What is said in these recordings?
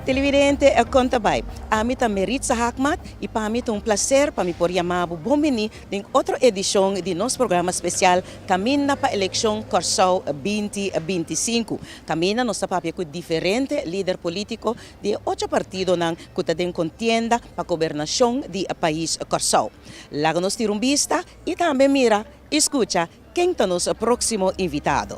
Televidente, conta bem. A mim também Ritza Hakmat e para mim é um prazer para me poder chamar o Bombini em outra edição de nosso programa especial Camina para a eleição Corsau 2025. Camina nossa papel com diferente líder político de 8 partidos que estão contienda para a governação do país Corsau. Lá nos tira vista e também mira, escuta quem é nosso próximo invitado.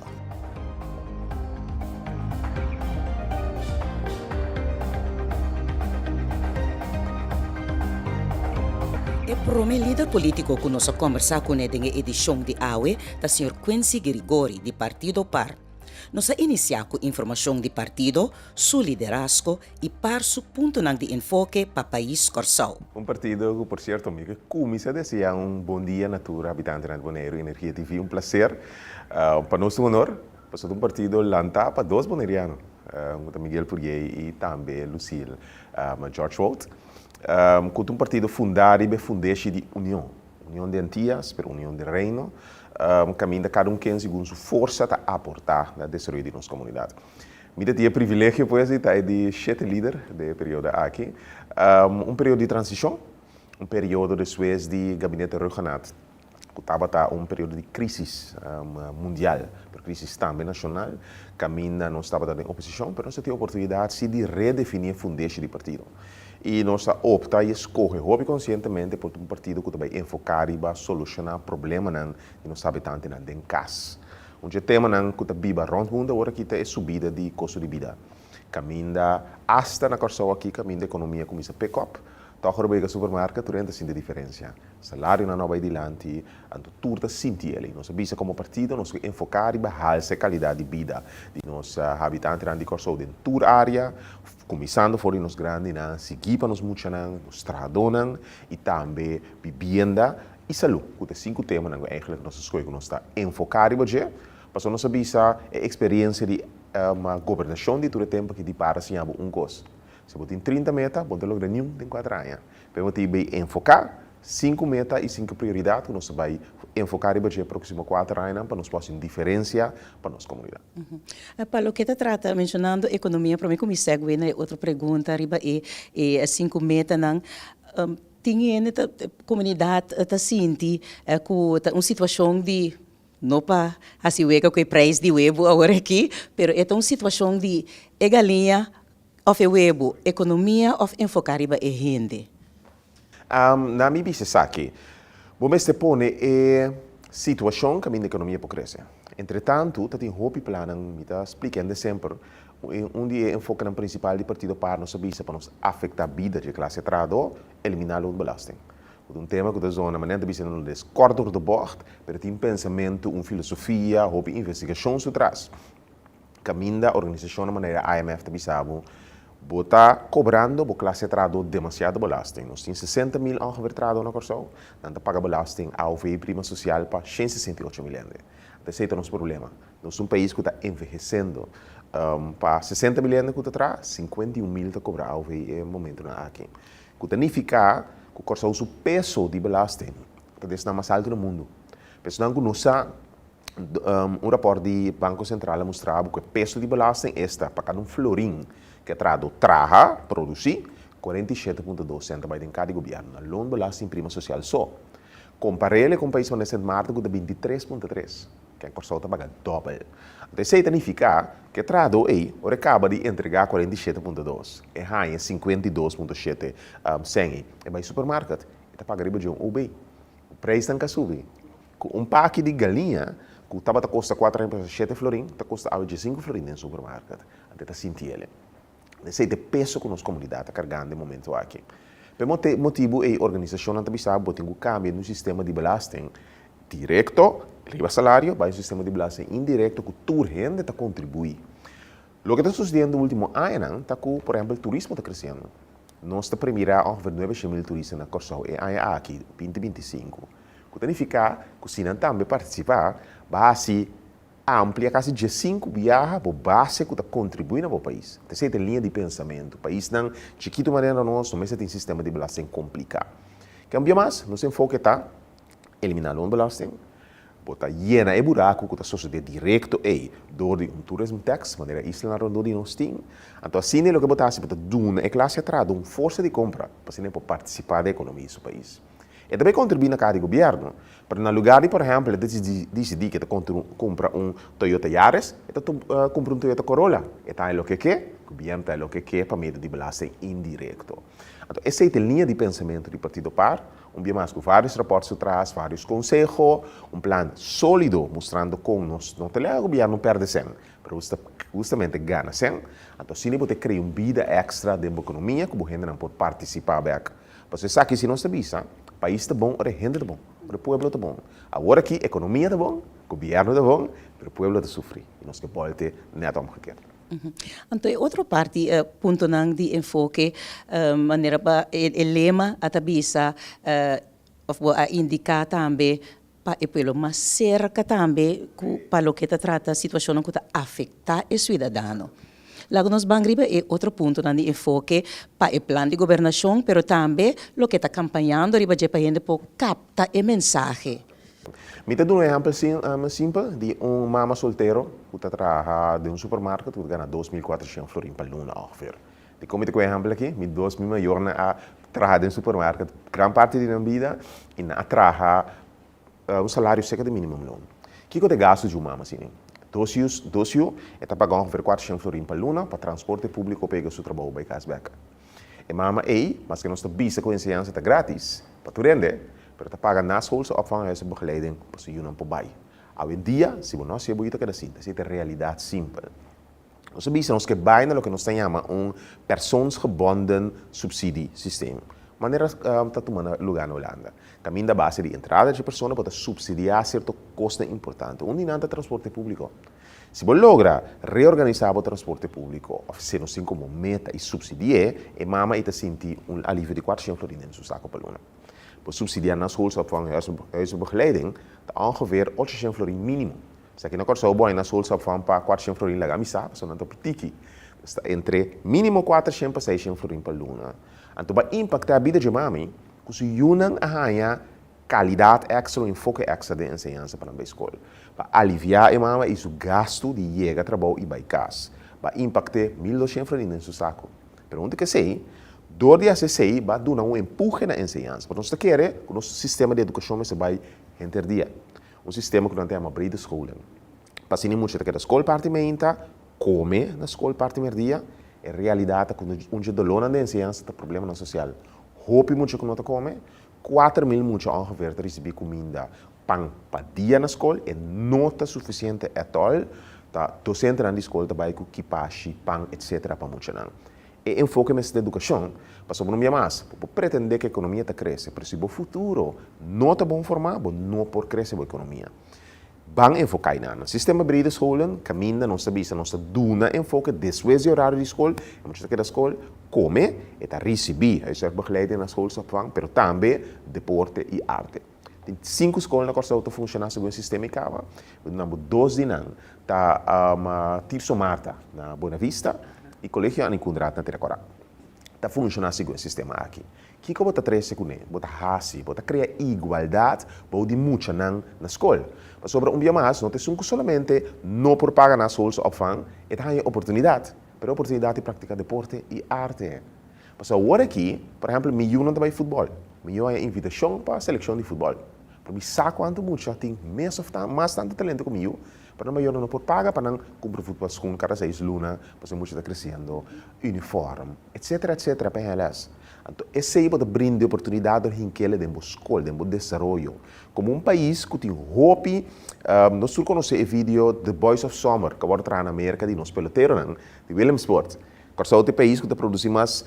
O primeiro líder político que nós conversamos com ele na edição de AUE é o Sr. Quincy Grigori, do Partido PAR. Nós iniciamos com informação do partido, seu liderazgo e para seu ponto de enfoque para o país Corsau. Partido que, por certo, amigo, começa a desejar bom dia a todos os habitantes de Bonaire, Energia TV. Prazer para nós, honor, para partido lançar para dois bonerianos, Miguel Fourier e também Lucille George Walt. Com partido fundado e fundado de união de Antillas, para união de reino, caminho cada quem segundo sua força a aportar na desenvolvimento de nossa comunidade. Me dá privilégio pois estar de 7 líder do período aqui, período de transição, período depois de gabinete regional, que estava período de crise mundial, crise também nacional, caminho não estava em oposição, mas nós temos a oportunidade de redefinir a fundamento do partido. E nós opta e escolhe, conscientemente, por partido que vai enfocar e vai solucionar problemas que nós habitantes em casa. Tema que está rond mundo agora que é subida de custo de vida. Caminha hasta na Corsau aqui, caminho da economia começa a pick up. Agora vai ao supermercado, tu sente a diferença. Salário não vai adiante, tudo está sentindo ele. Nós sabemos como partido, nós enfocar e baixar a qualidade de vida de nossos habitantes de Corsau em toda a área, começando por nos grandes, seguir para nos muitos, nos tradonan e também vivenda e saúde. Que 5 temas que nós escolhemos, nós está enfocar e baixar, para nós sabemos a experiência de uma governação de todo o tempo que de para assim coisa. Se você tem 30 metas, você logra nenhum em 4 anos. Mas você vai enfocar 5 metas e 5 prioridades, nós vai enfocar e bater os próximos 4 anos para nós possamos diferenciar para a nossa comunidade. Para o que você trata, mencionando economia, para mim, como segue na outra pergunta, riba e 5 metas, tinha a comunidade está sente com uma situação de não para assim o que o preço de web agora aqui, mas é uma situação de egalinha of a web, economia of enfocar riba e rende. Na minha visão aqui, vamos se pôr a situação que a minha economia pode crescer. Entretanto, tem um plano, me está explicando sempre, dia enfoca no principal do partido para nós saber para nos afetar a vida de classe trabalhadora, eliminar o belasting. Tema que da zona maneira de não descordo do bordo, mas tem pensamento, filosofia, investigação por trás. Caminho da organização de maneira IMF também sabe, está cobrando a classe trabalhadora demasiado belasting. Nós temos 60 mil trabalhadores na Corsau, não paga belasting ao prima social para 168 mil. Esse é o nosso problema. Nós somos um país que está envelhecendo. Para 60 mil que está atrás, 51 mil está cobrado ao momento aqui. Que significa que o Corsau o peso de belasting está mais alto no mundo. Pessoal que nós rapport do Banco Central mostrava que o peso de belasting está para cada florim que traga, produzir, 47,2 centavos em cada governo. Não belasting prima social só. Comparele com o país onde marca que 23,3, que a Corsau está pagando dobro. Então, isso significa que trado aí, o acaba de entregar 47,2, e ganha 52,7 sem e vai supermercado, e está pagando de UB. O preço está subindo. Pack de galinha, que estava a custa 4,7 florim, está custa 5 florim no supermercado. Então, está sentindo ele. Esse é o peso que a nossa comunidade está carregando no momento aqui. Por motivo, a organização também sabe que tem um cambio no sistema de belasting direto, riba salário, vai o sistema de belasting indireto, que toda gente está contribuindo. O que está sucedendo no último ano, está que, por exemplo, o turismo está crescendo. Nós estamos premiando over 9 mil turistas na Corsau e aqui, 2025. O que significa que se não também participar, vai ser amplia, quase de 5 viagens para base que está contribuindo para o país. Essa é a linha de pensamento. O país não, chiquito maneira nosso, mas tem um sistema de belasting complicado. Cambia mais, nosso enfoque está eliminar o belasting, bota llena e buraco que está sucede direto aí, door de tourism tax, maneira Island rondo de nós tem. Então assim é o que bota se bota duna e classe atrás, uma força de compra, para se pode participar da economia do país. E também contribui na cada governo. Para no lugar de, por exemplo, decidir que compra Toyota Yaris, compra Toyota Corolla. E está o que quer, o governo está o que quer para meio de belasting indireto. Então, essa é a linha de pensamento do Partido Par, dia mais com vários reportes atrás, vários conselhos, plano sólido, mostrando como não tem o governo perde 100, mas justamente ganha 100. Então, se você cria uma vida extra dentro da economia, que você não pode participar bem. Você sabe que se não se visa, o país está bom, a gente está bom, o povo está bom. Agora que a economia está bom, o governo está bom, o povo está sofrendo. E nós que pode ter neto omgekeerd. Então, outra parte, ponto de enfoque, maneira para o lema a tabisa, a indicar também para o pelo mais cerca também para o que trata a situação que afeta o cidadão. Logo, nós vamos é outro ponto de enfoque para o plano de governação, mas também o que está campanhando para a gente captar a mensagem. Me te dou um exemplo simples de mama solteiro que trabalha de supermercado que ganha 2.400 florins por luna ongeveer. De como te exemplo aqui, me 2.000 jorna a trabalhar de supermercado, grande parte da vida e na trabalha salário cerca de minimum loan. Que é o gasto de mama assim? Dosio está pagando ongeveer 400 florins por luna para transporte público pega seu trabalho bij Kasbeck. E mama mas que nós está bisa com ensinança está grátis, para tu render. Pero te pagan na schoolse opvanghuizenbegeleiding para se junam por bai. Hoje em dia, se você não se abuita que assim, essa é a realidade simples. Nós sabemos que bijna o que nós chamamos persoonsgebonden subsidiessysteem. Maneira está tomando lugar na Holanda. Caminho da base de entrada de pessoas para subsidiar certo custo importante. Um dinante transporte público. Se você logra reorganizar o transporte público, se não tem como meta e subsidiar, e mama está sentir alívio de 400 florins no seu saco para luna. Voor subsidiar na schoolsopvang huizenbegeleiding ongeveer 800 florins minimum. Se aqui na Corsou boy na schoolsopvang para 400 florins laga misa, so não pretiki. Está entre mínimo 400 a 600 florins por luna. Então vai impactar a vida de mami, que se unam a ganhar qualidade extra, enfoque extra de ensinança para a escola. Para aliviar a mama e seu gasto de chega a trabalho e vai casa. Vai impactar 1.200 florins no seu saco. Pergunta que sei. Door die ACCI vai dar empurre na ensinança. Porque nós queremos que o nosso sistema de educação se vai enterdia. Sistema que não tem uma brida escola. Para se não muito que a escola parte meinta, come na escola parte merdia, é realidade que onde do lona de ensinança tem problema na social. Hope muito que não come, 4.000 muito ongeveer receber comida, pão para dia na escola e não está suficiente at all. Tá docente na escola também com kipashi, pão, etc. para muito não. E enfoque nessa educação, para sobre não mais, para pretender que a economia está crescendo, para se o futuro não está bom formar, não pode crescer a economia. Bang enfocar no sistema brede scholen, caminha, não sabia, não está duna enfoque depois do horário de escola, mas que da escola come e está receber, é ser begeleid na escola opvang, mas também deporte e arte. Tem 5 escolas na Corsou que funcionam segundo o sistema ICAVA, nós 2 dias está Tirso Marta na Boa Vista, e colégio Ani Kundrat na Tiracorá. Está funcionando segundo o sistema aqui. O que você traz com ele? Você hasi, você cria igualdade, você de muita na escola. Mas sobre dia mais, não tem somente não por pagar na escola opvang, e tem oportunidade. Mas oportunidade de praticar deporte e arte. Mas agora aqui, por exemplo, eu não trabalho futebol. Eu tenho invitação para a seleção de futebol. Para mim, sabe quanto muito tem mais tanto talento como eu. Para não não pode pagar para não comprar futebol com cada 6 luna, para ser muito está crescendo, uniforme, etc, etc, para elas. Então, esse aí pode brindar oportunidade de hinquele de escola, de desenvolvimento. Como país que tem hope, nós conhecemos o vídeo The Boys of Summer, que agora na América de nós peloteiros, de Williamsport. Corso outro país que produz mais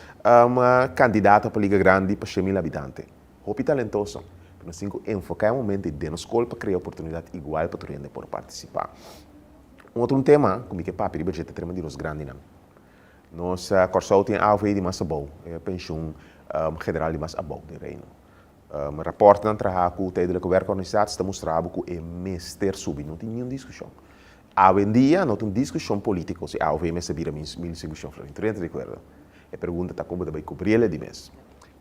candidata para a Liga Grande para 100.000 habitantes. Hope talentoso. Nós temos que enfocar um momento dentro da escola para criar oportunidade igual para todos poder participar. Outro tema, como que papi, de tema de nós grandes. Nós, Corsou tem algo de mais bom, pensão general de mais bom do reino. Rapport na trabalho tijdelijke werkorganisatie está mostrando que é meester subi, não tem nenhuma discussão. Hoje em dia, não tem discussão política, se há alguém me vira 1.500 florins. Tu recorda? A pergunta está como também cobrir ele de mês.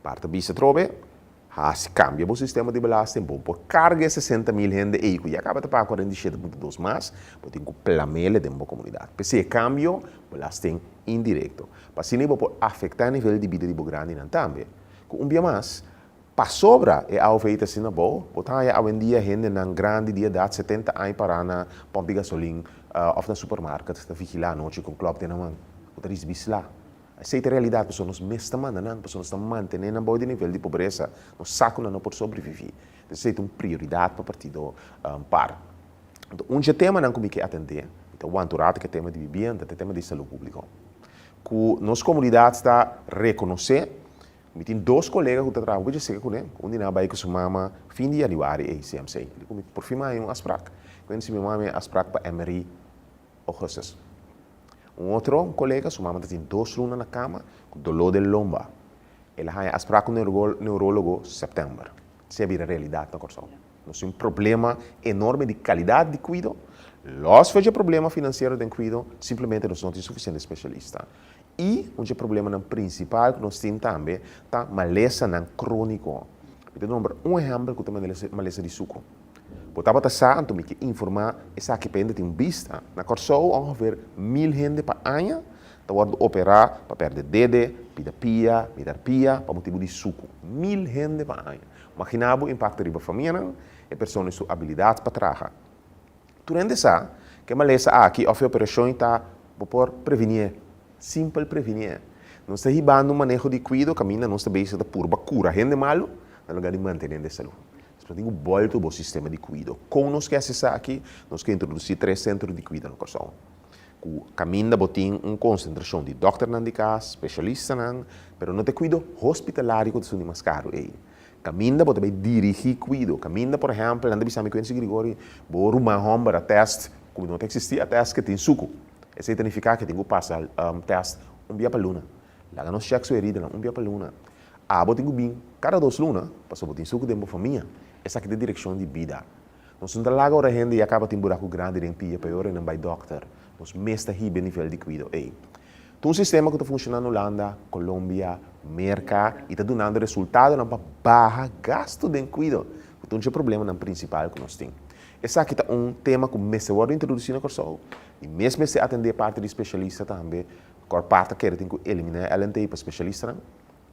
Parte bisa trobe, Se cambia o sistema de belasting, bom, por carga 60 mil gente, e que acaba de pagar 47,2 mais, mas tem que plamele dentro da comunidade. Se cambio, belasting indireto. Para assim, pode afetar o nível de vida de grande também. Com dia mais, para sobra é algo feito assim na boa, porque hoje em dia gente na grande dia de 70 anos para na pompa de gasolina ou na supermercado, está vigilar a noite com o clube de na mão, o tris bis lá. Essa é a realidade, pessoas estão mandando, pessoas estão mantendo um bom nível de pobreza, não saco não por sobreviver. Essa é uma prioridade para o partido par. Então, tema não como que atender, então o anturato que é tema de vivenda, é tema de saúde pública. Que nossa comunidade está reconhecer, tem dois colegas que trabalham, eu sei que um dia vai com sua mama fim de janeiro e CMC, por fim mais um asprac, quando se me mama asprac para Emery Augustus. Outro colega, sua mama tem 2 lunas na cama, com dolor de lomba. Ela vai aspirar com o neurólogo em setembro. Isso é a realidade na Corsão. Nós temos um problema enorme de qualidade de cuidado. Nós temos problema financeiro de cuidado, simplesmente nós não temos suficiente especialista. E um problema principal que nós temos também é maleza crônico. Um exemplo que é maleza de suco. Botava passar, então, que informar, essa que pende tem vista. Na Corsou, ongeveer 1000 gente por ano, então, operar para perder dedo, pia, midarpia, para motivo de suco. 1000 gente por ano. Imaginava o impacto na família e pessoas sua habilidade para trabalhar. Tu ainda sabe que a maleza aqui, a operação está para prevenir. Simples prevenir. Não está ribando o manejo de cuidado, caminha, não está bem da pura cura. Gente malo, no lugar de manter a saúde. Então, tem volta ao sistema de cuidado. Como nós queremos acessar aqui, nós queremos introduzir 3 centros de cuidado na Corsão. Caminha botem uma concentração de doctor na casa, especialista, mas não tem cuidado hospitalário que é mais caro. Caminha botem dirigir cuidado. Caminha, por exemplo, anda bisami com esse Grigori, vou arrumar para teste, como não existia teste que tem suco. Isso significa que tem que passar teste dia para luna. Lá nós check sua herida, dia para luna. Botem bem, cada 2 lunas, passou botem suco dentro da família. Essa aqui é a direção de vida. Nós não temos agora gente e acaba tendo um buraco grande em pia para ir não vai doctor. Nós mesmo ribe nível de cuidado. Então, um sistema que está funcionando na Holanda, Colômbia, América e está dando resultado para baixar gasto de cuidado. Então, é o problema principal que nós temos. Esse aqui é um tema que mesmo agora introduzir na Corsol. E mesmo se atender parte de especialista também, a parte que tem que eliminar ela para especialista.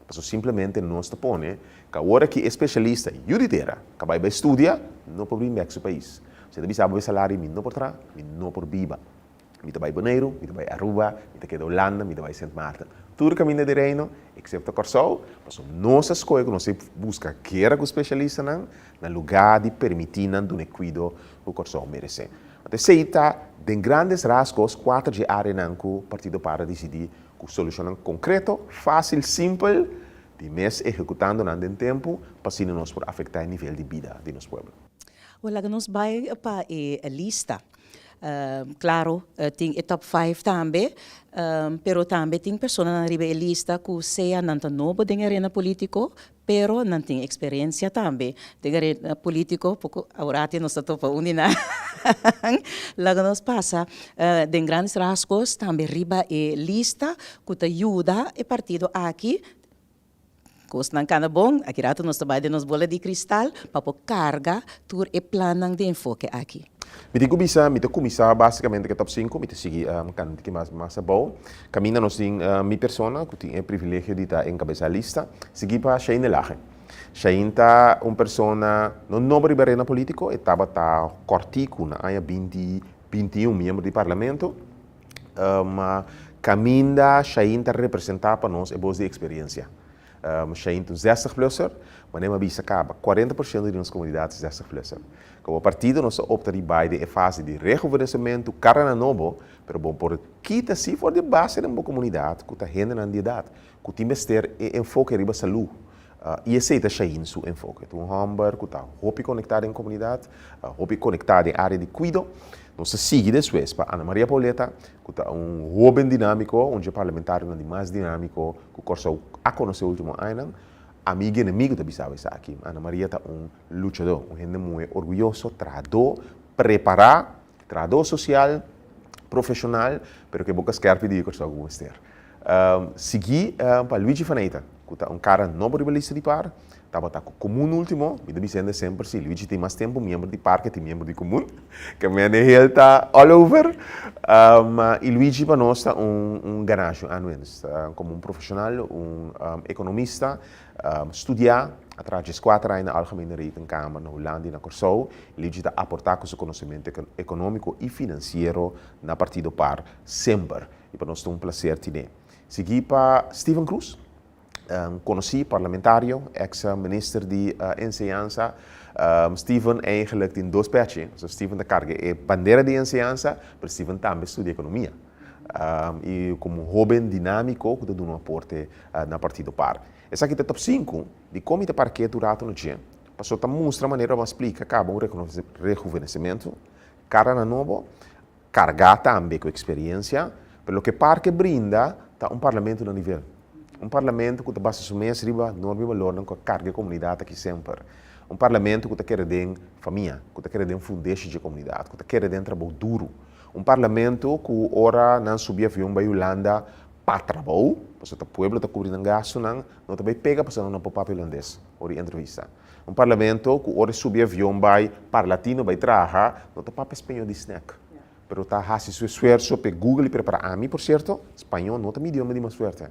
Então, simplesmente não se põe que a hora que especialista juditeira que vai estudar, não pode vir para o país. Você deve saber o salário, não por trás, não por viva. Me vai Bonaire, me vai Aruba, me vai Holanda, me vai Sint Maarten. Tudo caminho de reino, exceto a Corsol, mas nossas coisas que nós busca que era com especialista no lugar de permitir do cuidado que o Corsol merece. Então, se está de grandes rasgos, 4 de área que o partido para decidir com solução concreta, fácil, simples, de mês executando em tempo, para assim não nos afetar o nível de vida de nosso povo. Olha, nós vamos para a lista. Claro, tem a top 5 também, pero também tem pessoas na lista que seja não tão novo na arena político, pero não tem experiência também. Na arena político, pouco agora nós estamos para unir. Lá nós passa, de grandes rasgos, também riba a lista que ajuda o partido aqui. Cost ng kanabong, akirato nós trabalhamos nos bola de cristal, para carga, tur e planang de enfoque aqui. Me começar basicamente que top 5, me seguir que mais bom. Caminha nós tem minha persona, que tem o privilégio de estar em cabeça lista, seguir para Shane Laje. Shane está uma persona não nobre barreira político, estava cortico na área 21 membros do parlamento, mas caminha Shane está representar para nós a voz de experiência. Shane tem 60+, mas nem avisa acaba 40% de nossas comunidades 60+. Como partido, nós optamos para a fase de rejuvenescimento, carreira nova, mas bom, por quita se for de base de uma comunidade, que está gente na idade, que tem que ter enfoque riba saúde. E esse é o seu enfoque. Então, um Hamburg, que está conectado em comunidade, conectado em área de cuidado. Nós seguimos depois para Ana Maria Pauleta, que está jovem dinâmico, onde o parlamentário é mais dinâmico, que o curso a conhecer o último ano. Amigo e inimigo da Bissau aqui. Ana Maria está lutador, gente muito orgulhoso, trabalhador, preparado, trabalhador social, profissional, pero que poucas quer pedir curso algum ester. Segui para Luigi Faneta, que está cara novo ribalista de par, estava com o comum último, me dizendo sempre, se Luigi tem mais tempo, membro de parque, tem membro de comum, que ele está all over. E Luigi para nós está ganagem anuens, como profissional, economista, estudar, através de 4 anos na Algemene Rekenkamer na Holanda e na Curaçao, Luigi está aportar com seu conhecimento econômico e financeiro na Partido Par, sempre. E para nós é prazer ter. Segui para Steven Cruz, conheci parlamentário, ex-minister de enseñanza. Steven eigenlijk in 2 petje. So Steven de carga é bandeira de enseñanza, mas Steven também estuda economia. E como jovem dinâmico, que dá um aporte na Partido Par. Essa aqui é top 5 de como te parque durante o dia. Passou a mostrar a maneira de explicar acaba um rejuvenescimento, cara na novo, carga também com experiência, pelo que parque brinda tá parlamento no nível. Parlamento que basta assumir riba enorme valor na carga de comunidade aqui sempre. Parlamento que quer den família, que quer den fundation de comunidade, que quer den trabalho duro. Parlamento que ora não subia avião para Holanda para trabalho, porque o povo está cobrindo gasto, não também pega para não papel holandês, ora entrevista. Parlamento que ora subia avião para latino para trabalhar, não está para espanhol de snack. Pero está fazendo seu esforço para Google e preparar a mim, por certo, espanhol não tem idioma de mais suerte.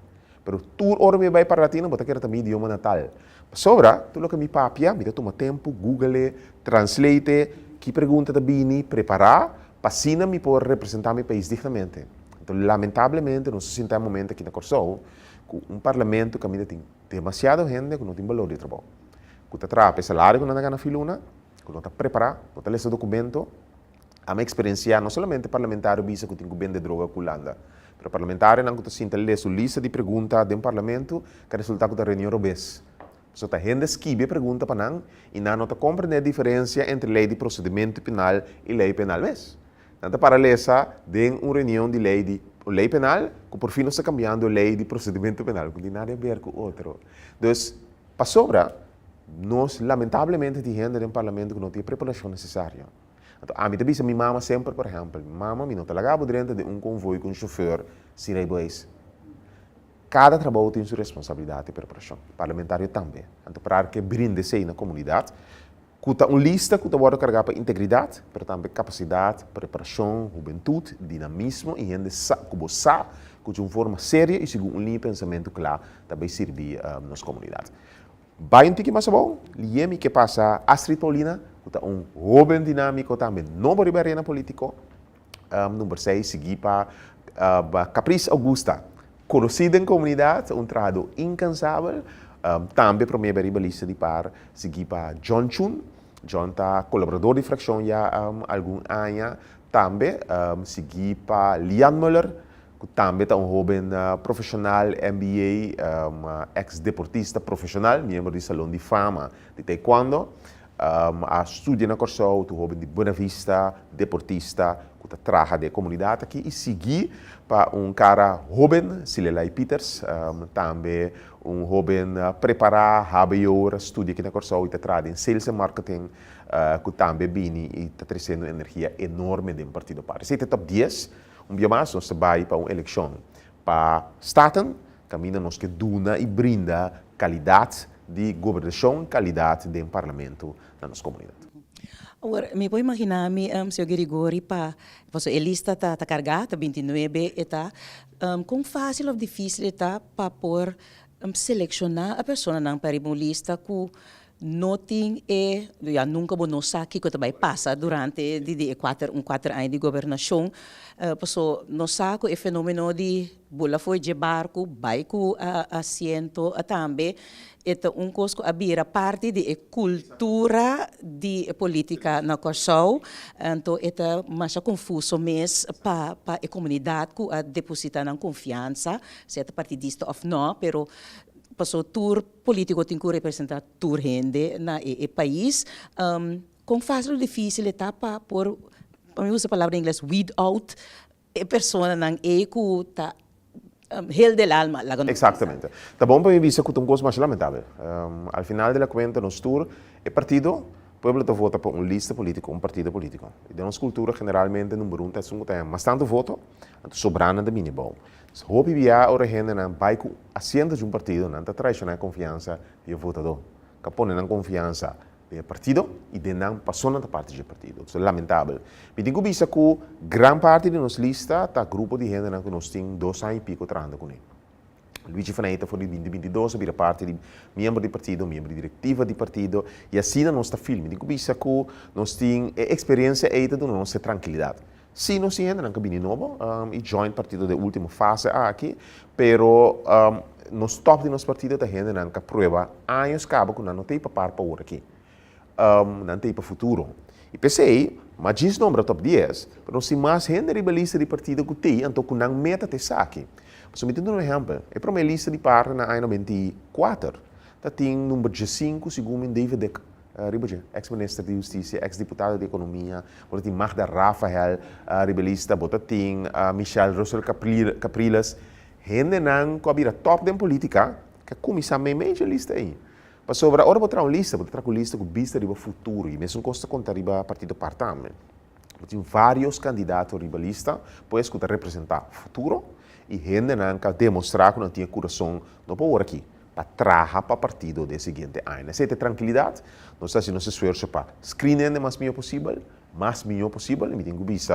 Pero tu ora me vai para latino, porque quer também idioma natal. Sobra, tudo que me papia, me toma tempo, Google, translate, que pergunta da bini, preparar, para assim me poder representar meu país dignamente. Então, lamentavelmente, nós sentimos um momento aqui na Curaçao, com parlamento que ainda tem demasiada gente que não tem valor de trabalho. Que está trabalhando salário que não está na filuna, que não está preparado, não está lendo documento. A minha experiência, não somente parlamentário, visa que tem que vender droga com Holanda. Pero parlamentário não está lendo a lista de perguntas de parlamento, que resulta da reunião robês. So, a gente esquiva pergunta para não, e não compreende a diferença entre lei de procedimento penal e lei penal mesmo. Nada para lesa de uma reunião de lei penal, que por fim não está cambiando a lei de procedimento penal, que não tem nada a ver com o outro. Então, para sobra, nós, lamentavelmente, temos gente no parlamento que não tem preparação necessária. Então, a mim também, minha mama sempre, por exemplo, minha mama não está lá dentro de convoio com um chofer, se bois. Cada trabalho tem sua responsabilidade e preparação. O parlamentário também. Então, para que brinde-se na comunidade, cuta uma lista que pode carregar para integridade, mas também capacidade, preparação, juventude, dinamismo e gente que sabe que de uma forma séria e segundo um pensamento claro também serve nas comunidades. Vai um pouquinho mais bom, liemi que passa Astrid Paulina, que é um jovem dinâmico também, não pode ver na política. Número 6, seguir para Caprice Augusta, conhecida em comunidade, um trabalho incansável. Também para mim, a lista de par, seguir para John Chun. John está colaborador de fração já há algum ano. Também seguir para Lian Müller, que também é um jovem profissional, MBA, ex-deportista profissional, membro do Salão de Fama de Taekwondo. Estudia na Curaçao, um jovem de Buena Vista, deportista, que trabalha de comunidade aqui. E seguir para um cara jovem, Silelai Peters, também um jovem preparado, HBO, estudia aqui na Curaçao e trabalha em sales e marketing, que também vem e está trazendo energia enorme do Partido Par. Esse é o top 10. Dia mais, nós vamos para uma eleição para Staten, caminho nós que duna e brinda qualidade de governação, qualidade de parlamento na nossa comunidade. Agora, me pode imaginar, Sr. Grigori, para a lista está carregada, 29, quão fácil ou difícil está para por selecionar a pessoa na lista que não tem nunca vou notar que também passa durante quatro anos de governação. Passou notar que o fenômeno de bola foi de barco, bairro assento também. Então, coisa que abrir parte da cultura de política na Curaçao. Então, é mais confuso mesmo para a comunidade que deposita na confiança, se é partidista ou não, pero passou tour político tem que representar tour gente na país. Com fácil ou difícil está para por usa a palavra em inglês weed out a pessoa não é que está heel del alma. Exatamente. Tá bom para mim isso que é uma coisa mais lamentável. Al final da conta nos tour é partido o povo está vota por uma lista política, um partido político. E da nossa cultura generalmente número 1 tem bastante voto, sobrando de mínimo. Se houve via ora gente não vai com assento de um partido, não está traicionando a confiança do votador. que ponen en confiança do partido e de não passou na parte do partido. Isso é lamentável. Me tenho visto que grande parte de nossa lista está grupo de gente que nós temos 2 anos e pico trabalhando com ele. Luigi Faneta foi em 2022, vira parte de membro do partido, membro de diretiva do partido, e assim nós está filme. Digo, bisa que nós temos experiência e da nossa tranquilidade. Sim, nós temos ainda um cabine novo, e join partido de última fase aqui, pero nós top de nosso partido está ainda não prova anos cabo que não tem para par para outra aqui. Não tem para futuro. E pensei, mas diz número top 10, pero se mais gente ribalista de partido que tem, então que não meta te saque. So, me um exemplo. É para uma lista de par na ano 24. Tem número 5, segundo David Deck, ex-ministro de Justiça, ex-deputado de Economia. Tem Magda Rafael, rebelista. Tem Michelle Russell Capriles. Gente não cobre a top da política, que começa a meia lista aí. Mas sobre a hora de trazer uma lista, vou trazer uma lista com vista para o futuro. E mesmo custa contar para o partido part-time. Tem vários candidatos para a lista, pois que representar o futuro. E gente não demonstrar que não tinha coração não para aqui, para trabalhar para o partido do seguinte ano. Essa é a tranquilidade, nós estamos fazendo esforço para screening o mais melhor possível, e me tenho visto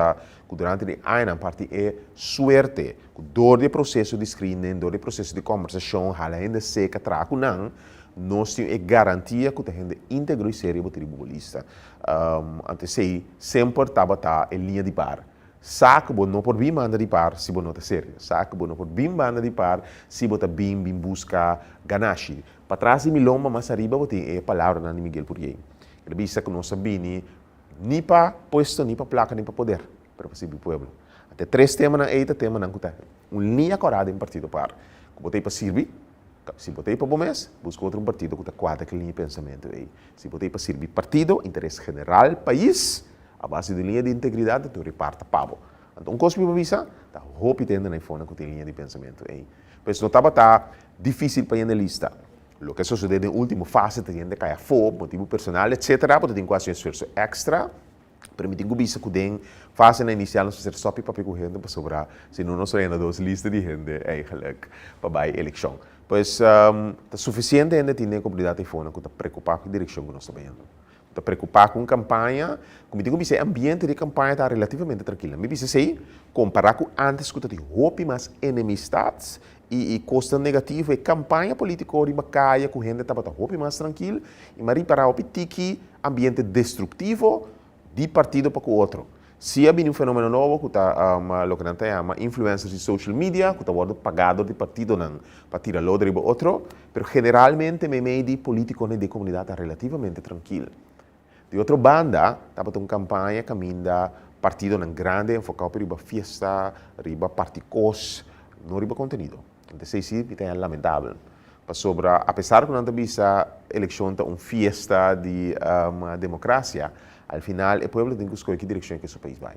que durante o ano a parte é suerte, que dor do processo de screening, dor do processo de conversação, a gente seca, trago não, nós temos garantia que a gente íntegro e sério para o tribunalista. Antes sempre estava em linha de par. Saco bom não por bem manda de par se bom não está sério. Saco bom não por bem manda de par se bota bem busca ganache. Para trás de milomba mas arriba botem é palavra na Miguel Purier. Ele disse que não sabia nem para posto, nem para placa, nem para poder para o povo. Até 3 temas na eita tema não cuta. Linha corada em partido par. Que botei para servir. Se botei para bom mês, busca outro partido que está 4 linha de pensamento aí. Se botei para servir partido, interesse general, país, a base de linha de integridade, tu reparta pavo. Então, um cosme para visa, está roupa tendo na iPhone que tem linha de pensamento aí. Mas não estava difícil para ir na lista. O que sucede na última fase, tem gente que cai a fogo, motivo personal, etc. Porque tem quase um esforço extra. Permitindo visa que tem fase na inicial, não ser só para pegar gente para sobrar. Senão, nós ainda 2 listas de gente eigenlijk para a eleição. Pois, está suficiente ainda ter a comunidade iPhone que está preocupada com a direção que nós estamos vendo. Está preocupado com a campanha, como digo, o ambiente de campanha está relativamente tranquilo. Me disse comparar com antes que tinha roupa mais enemistades e custo negativo, e campanha política riba caia com gente estava roupa mais tranquilo, e mas para o tiki ambiente destrutivo de partido para o outro. Se há um fenômeno novo que está o que não tem influencers de social media, que está sendo pagado de partido não para tirar o outro, mas generalmente me meio de político de comunidade está relativamente tranquilo. De outra banda, estava uma campanha caminho partido grande, enfocado para a festa, riba particos, não riba conteúdo. Então, isso é lamentável. Sobre, apesar de não ter visto a eleição uma festa de democracia, al final, o povo tem que escolher que direção que o país vai.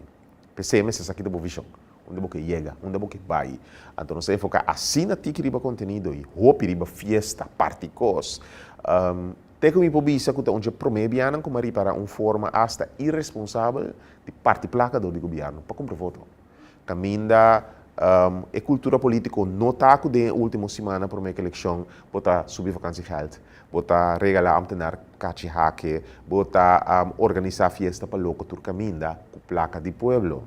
Pensemos aqui da boa visão, onde você chega, onde você vai. Então, nós temos que focar assim na tique riba conteúdo, e roupa riba festa, particos. Tem que me pobisa que onde promebianan como para uma forma hasta irresponsável de parte placa do governo para comprar voto. Caminda a cultura política não está com a última semana para uma eleição, botar subir vacância de geld, botar regalar amtenar cachi hake, botar organizar festa para loco tur caminda com placa de pueblo,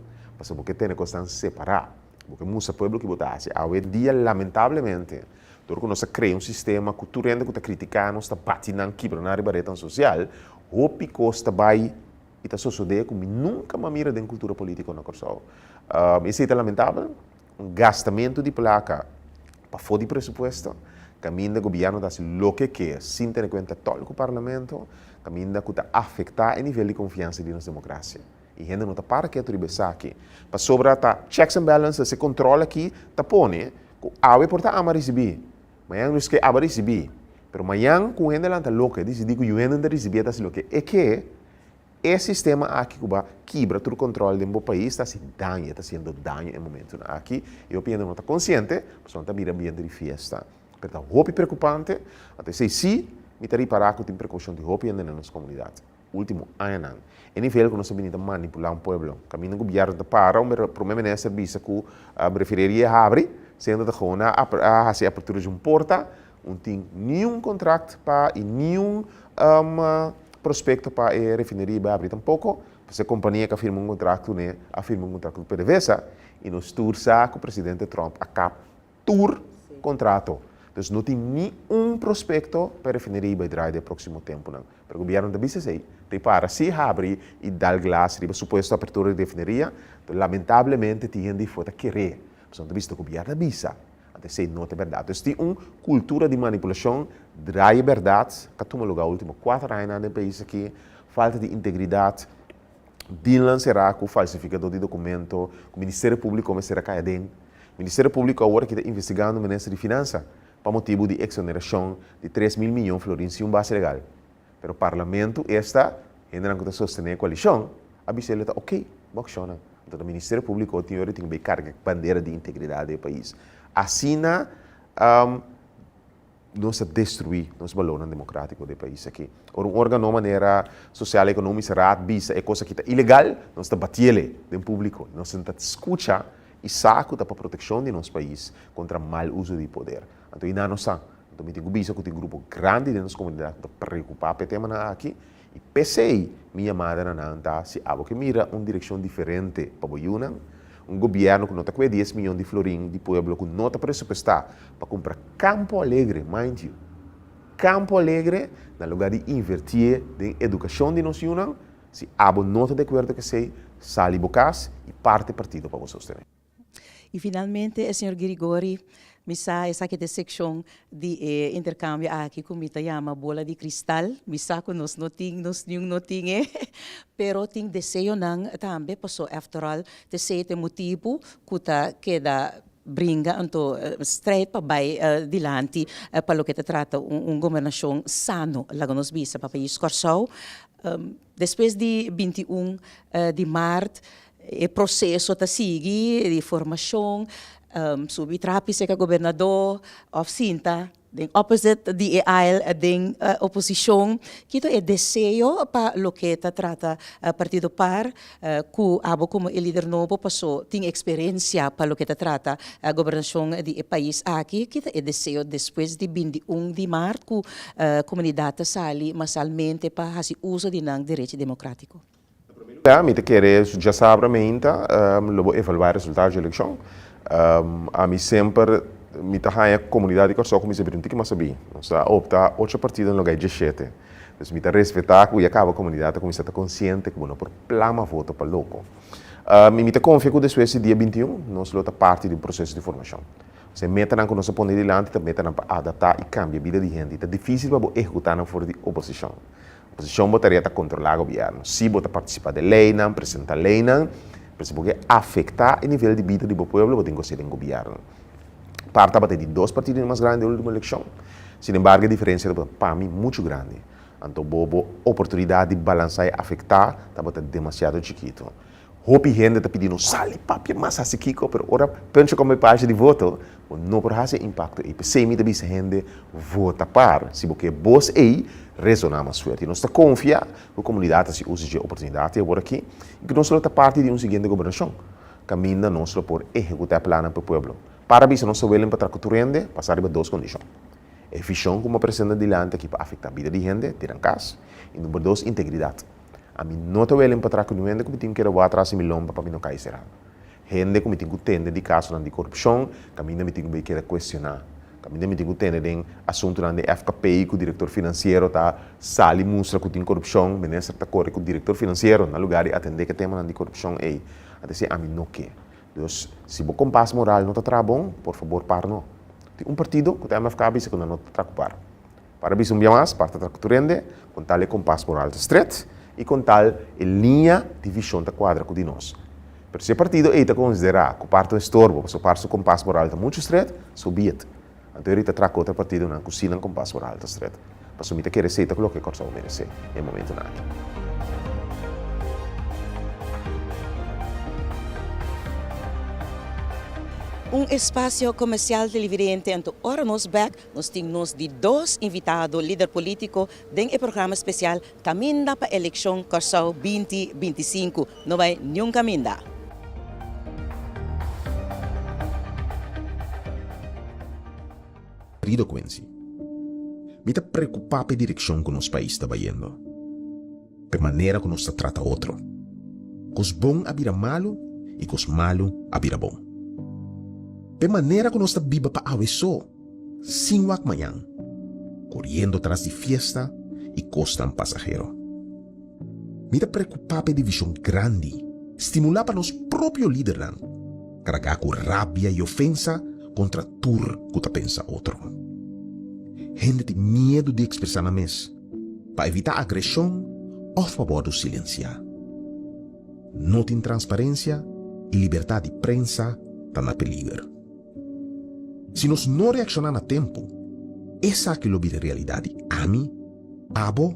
porque tem que estar separado, porque muita pueblo que botar assim. Hoje em dia, lamentavelmente, porque nós criamos sistema que tu rende que está criticando, está batendo quebra na ribareta social, o pico está vai e está sucedendo como nunca me mira da cultura política na Corsol. Isso é lamentável, gastamento de placa para fora de presupuesto, caminho do governo das lo que quer, sem ter em conta todo o parlamento, caminho que está afetar o nível de confiança de nossa democracia. E ainda não está para que tu aqui. Para sobre a checks and balances, se controla aqui, está põe, a porta a receber. Mas não é a receber. Mas amanhã, com ele está louco, decidi que eu ainda receber das louco. É que o sistema aqui que quebra todo o controle do país está sendo dano no momento aqui. Eu penso não está consciente, mas não está mirando ambiente de festa. Mas é roupa preocupante. Até se me estaria parar com a precaução de roupa ainda nas comunidades. Último ano. É nível que nós sabemos manipular um povo. Caminho do governo para o primeiro serviço que preferiria abrir, sendo de a abertura de uma porta, não tem nenhum contrato para e nenhum prospecto para a refinaria vai abrir tampouco. Essa companhia que afirma contrato, né, afirma contrato de PDVSA e nos tursa que o presidente Trump acaba contrato. Então não tem nenhum prospecto para a refinaria vai entrar no próximo tempo. Não. O governo da BCC tem para se abrir e dar glass riba suposta abertura de refinaria, então, lamentavelmente tem de foto querer. Mas não visto o governo da BCC. Até sei não é verdade. Então tem uma cultura de manipulação, drai verdade, que toma lugar último 4 anos no país aqui, falta de integridade. Dylan será com o falsificador de documento, o Ministério Público começará a cair dentro. O Ministério Público agora que está investigando o Ministério de Finanças para motivo de exoneração de 3 mil milhões de florins em base legal. Mas o Parlamento está, ainda não sostener a coalição, a BCL está ok, funciona. Então o Ministério Público tem que carregar a bandeira de integridade do país. Assim, não se destruir os valores democráticos do país aqui. Um órgão de maneira social e econômica será vista é coisa que está ilegal, nós está batendo no público, nós está escuta e saco para a proteção de nosso país contra mau uso de poder. Então, ainda não está. Então, eu tenho visto que tem um grupo grande de nossa comunidade que está preocupado com o tema aqui. E pensei, minha madre não está, se algo que mira uma direção diferente para o Yunnan, um governo que não está com 10 milhões de florins de pueblo que não está pressupostar para comprar Campo Alegre, mind you. Campo Alegre, no lugar de invertir em educação de nós Yunnan, se abo não está de acordo com isso, sale bocas e parte partido para você sostener. E finalmente, senhor Grigori, misa essa que é a secção de intercâmbio aqui com mita chama bola de cristal, misa com nos não tinha, pero tem desejo não também passou after all, desejo tem motivo que tá queda brinca então straight para vai dilante para o que trata governação sano lá nos bisa para país Corsau, depois de 21 de março o processo está seguir de formação subi trapi se governador of Sinta den opposite de aisle den oposição que é desejo para lo que trata partido par que abo como líder novo passou tem experiência para lo que trata a governação de país aqui que é desejo depois de 21 de março que comunidade sali masalmente para fazer uso de não direito democrático. Me querer já sabe vou evaluar resultados da eleição. A mim sempre me a comunidade que só como se pergunta que mais sabia. Nós opta 8 partidos no lugar de 7. Então me respeitar e acaba a comunidade como está consciente que não por plama voto para louco. Me confia que depois do dia 21 nós lota parte do processo de formação. Se meta na que nós põe delante, também meta na adaptar e cambiar a vida de gente. É difícil para executar na fora de oposição. A oposição botaria para controlar o governo. Se bota participar da lei, não apresentar lei, não, porque afetar o nível de vida do povo, tem que ser em governo. Parte bater de 2 partidos mais grandes na última eleição. Sin embargo, a diferença é para mim muito grande. Então, a oportunidade de balançar e afetar está demasiado chiquito. Hope gente está pedindo sali papi mas assim kiko, pero ora penso como parte de voto, não por esse impacto. E se me também gente vota par, se porque vos aí resonamos suerte. Nós está confiar que a comunidade se usa de oportunidade agora aqui, e que nós está parte de seguinte governação. Caminha nós por executar plano para o povo. Para isso nós sabemos para tratar passar por 2 condições. A visão como apresenta dilante que para afetar a vida de gente, tirar casa, e número 2, integridade. A mim não estou vendo para trás com gente que tem que ir atrás de milhão para mim não cair será. Gente que me tem que ter de caso de corrupção, que a mim me tem que questionar. Que a mim me tem que ter de assunto de FKPI que o diretor financeiro está sali mostra que tem corrupção, o ministro está correndo com o diretor financeiro no lugar de atender que tema de corrupção aí. Até se a mim não quer. Então, se o compasso moral não está bom, por favor, para não. Tem partido que tem FKPI que não está para. Para isso um dia mais, parte da cultura com tal compasso moral estreito e com tal linha de visão da quadra com nós. Pero se o partido está considerar que o parte do estorbo, o parte do compasso moral está muito estreito, subit. Então ele está trago outro partido na cozinha com compasso moral está estreito. Para assumir que receita que a coisa vai merecer em momento nada. Espaço comercial televidente, então, ora nós back, nós temos de 2 invitados, líder político, em programa especial Caminda para a eleição Corsau 2025. Não vai nenhum caminda. Querido Quincy, me está preocupado a dirección que nuestro país está yendo. De manera que nos trata otro. Cos bom a vira malo y cos malo a vira bom. De manera que nos está viva para aveso, sin wak mañana, corriendo tras de fiesta y costan pasajero. Me está preocupado a división grande, estimular para los propios líderes, cargar con rabia y ofensa contra tur que te pensa otro. Gente tem medo de expressar na mesa, para evitar agressão ou favor do silenciar. Não tem transparência e liberdade de prensa está na peligro. Se nós não reaccionar a tempo, essa é aquilo vira realidade a mim, abo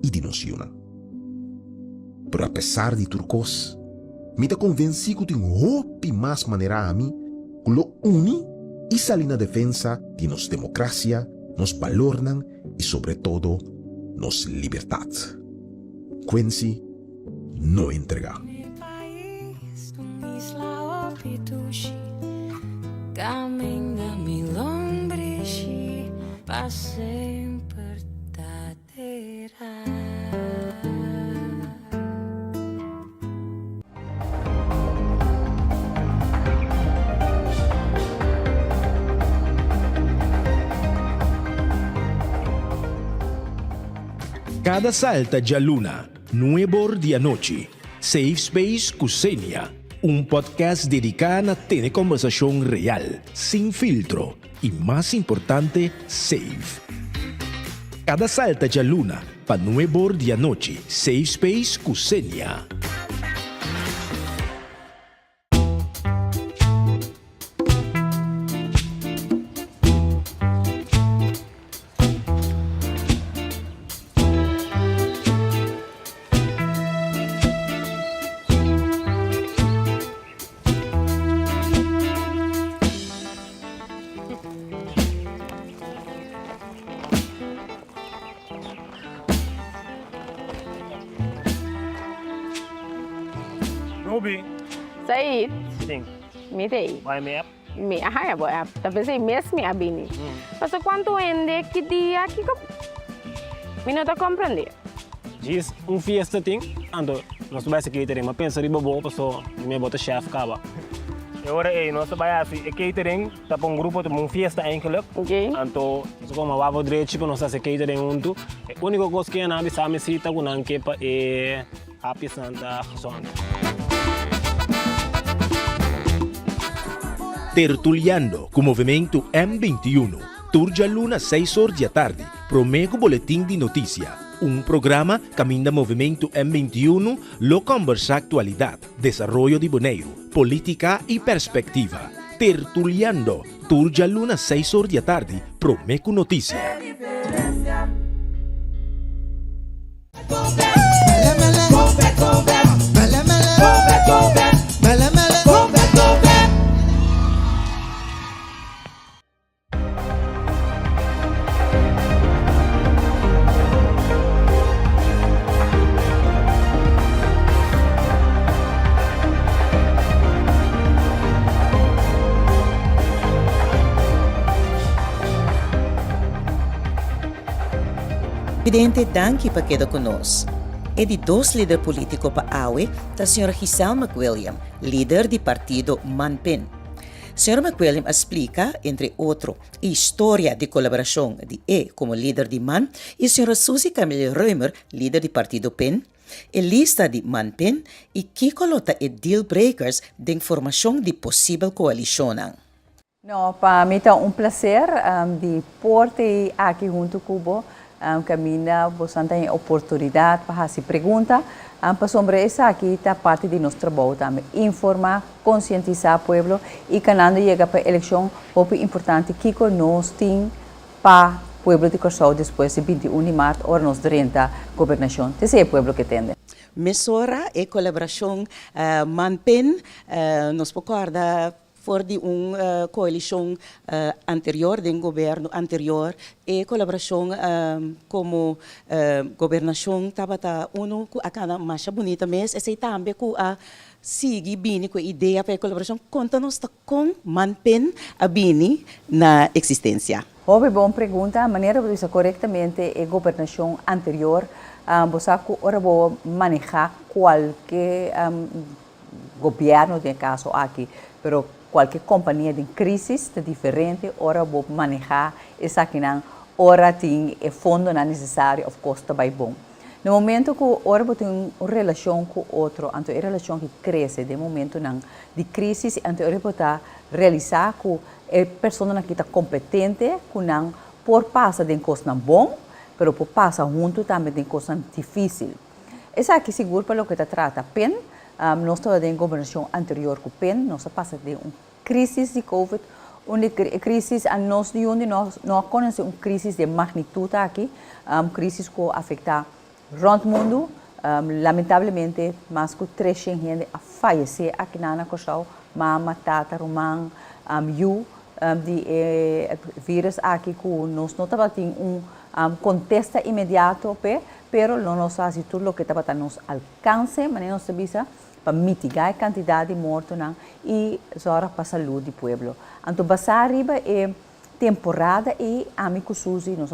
e de nós una. Pero apesar de turcos, me está convencido que tem roupa mais maneira a mim, que lo uni e salir na defensa de nossa democracia, nos valornan y sobre todo nos libertad. Quincy no entrega. Mi país, una isla o pitushi, caminha mi lombrici, passei verdadeira. Cada salta de luna, nuevo de noche. Safe Space Kusenia, un podcast dedicado a tener conversación real, sin filtro y más importante, safe. Cada salta de luna, pa nuevo de noche. Safe Space Kusenia. Ruby, Said, sim, mirei. vai me Me ahaya boy ap. Talvez ay mes me abini. Paso quanto ende que dia que me não tá compreender. diz fiesta ting, ando nós vai se catering, mas pensa riba bo paso me bota chef kaba. E ora nós vai assim, catering, tá para grupo de fiesta eigenlijk. Okay? Anto, so como wavo direito que nós se catering junto. A única coisa que na bisa me cita com nanke pa Happy Santa Gezond. Tertuliando com o movimento M21. Turja Luna 6 horas da tarde. Promego Boletim de Notícia. Programa caminha movimento M21, lo conversa actualidade, desarrollo de Bonaire, política e perspectiva. Tertuliando. Turja Luna 6 horas da tarde. Promego Notícia. Presidente, danke pa quedo conosco. E de dois líderes políticos para AUE, a senhora Giselle McWilliam, líder do partido MANPEN. Senhora McWilliam explica, entre outros, a história de colaboração de como líder de MAN e a senhora Suzy Camille Reumer, líder do partido PEN, a lista de MANPEN e que coloca e deal breakers de formação de possível coalição. No, para mim é prazer de porte aqui junto com Cubo. Caminha, você tem oportunidade para fazer perguntas. Para sobre isso aqui está parte de nosso trabalho também. Informar, conscientizar o povo e quando chega para a eleição, é importante que nós temos para o povo de Corsol depois de 21 de março, ou nós durante a governação. Esse é o povo que tem. Mesora e colaboração MANPEN, nos recorda for de coalição anterior, de governo anterior, e colaboração como governação estava uno a cada mais bonita mês, e também com a seguir bem com a ideia para a colaboração, conta-nos com MANPEN a bem na existência. Houve boa pergunta, a maneira de usar corretamente a governação anterior, você ora vou manejar qualquer governo, de caso aqui, pero qualquer companhia de crise é diferente, ora vou manejar essa aqui não, ora tem o fundo não necessário, of course, também bom. No momento que ora vou ter uma relação com outro, então a relação que cresce, de momento não, de crise, então ora vou estar realizar com a pessoa que está competente, que não por passar de coisa bom, pero por passar junto também de coisa difícil. Essa aqui seguro para o que trata PEN, nós estamos em governação anterior com PEN, nós passamos de uma crise de Covid, uma crise a nós de onde nós conhecemos uma crise de magnitude aqui, crise que afeta rond o mundo, lamentavelmente, mais que 300 gente a falecer aqui na Costa, mama, tata, romã, de vírus aqui que nós não temos contexto imediato, pero nós fazemos tudo o que está a nosso alcance, mas nós sabemos para mitigar a quantidade de mortos e para a saúde do povo. Então, passar arriba é temporada e amigo Suzy nós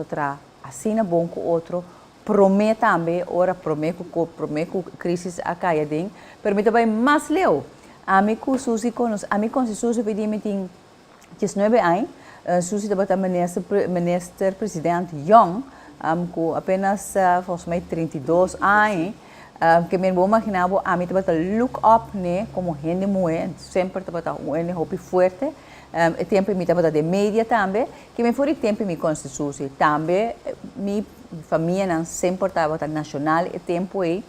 assina bom com outro, promete também, ora promete que crise a caia dentro, permite bem mais leu. Amigo Suzy Suzy pedimos tem 19 anos, Suzy estava ministro presidente Young, com apenas, acho 32 anos, que me vou imaginar, a mim estava look up, né, como gente mulher, sempre estava um hopi forte, e tempo me estava de mídia também, que me foi tempo me constitui também, minha família sempre estava nacional, e tempo aí,